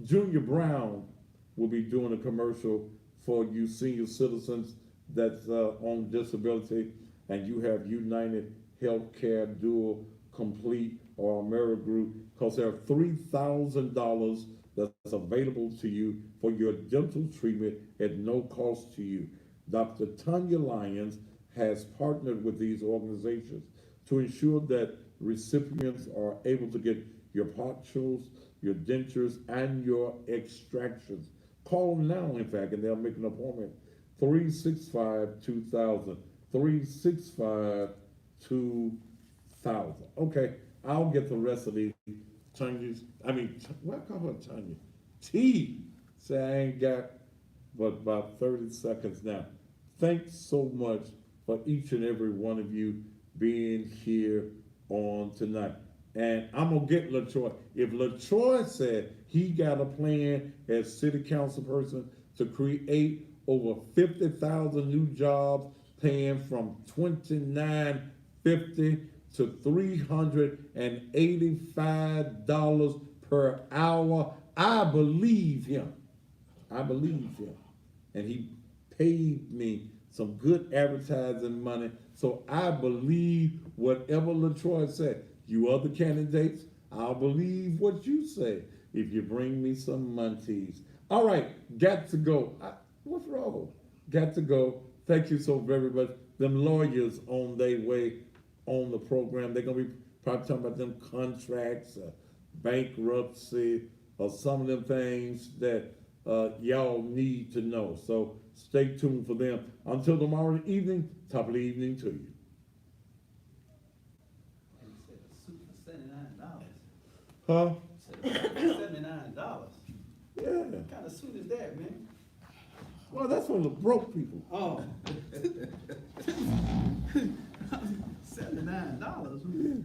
Junior Brown will be doing a commercial for you senior citizens that's on disability and you have United Healthcare Dual Complete or AmeriGroup, because there are $3,000 that's available to you for your dental treatment at no cost to you. Dr. Tanya Lyons has partnered with these organizations to ensure that recipients are able to get your partials, your dentures, and your extractions. Call them now, in fact, and they'll make an appointment. 365-2000. 365-2000. Okay, I'll get the rest of these Tanya's. What I call her Tanya? T. Say I ain't got but about 30 seconds now. Thanks so much for each and every one of you being here on tonight. And I'm gonna get LaTroy. If LaTroy said he got a plan as city council person to create over 50,000 new jobs, paying from $29.50 to $385 per hour, I believe him. I believe him. And he paid me some good advertising money. So I believe whatever LaTroy said. You other candidates, I'll believe what you say if you bring me some munchies. All right, got to go. What's wrong? Got to go. Thank you so very much. Them lawyers on their way on the program. They're going to be probably talking about them contracts, bankruptcy, or some of them things that y'all need to know. So stay tuned for them. Until tomorrow evening, top of the evening to you. Huh? $79. Yeah. What kind of suit is that, man? Well, that's for the broke people. Oh. $79.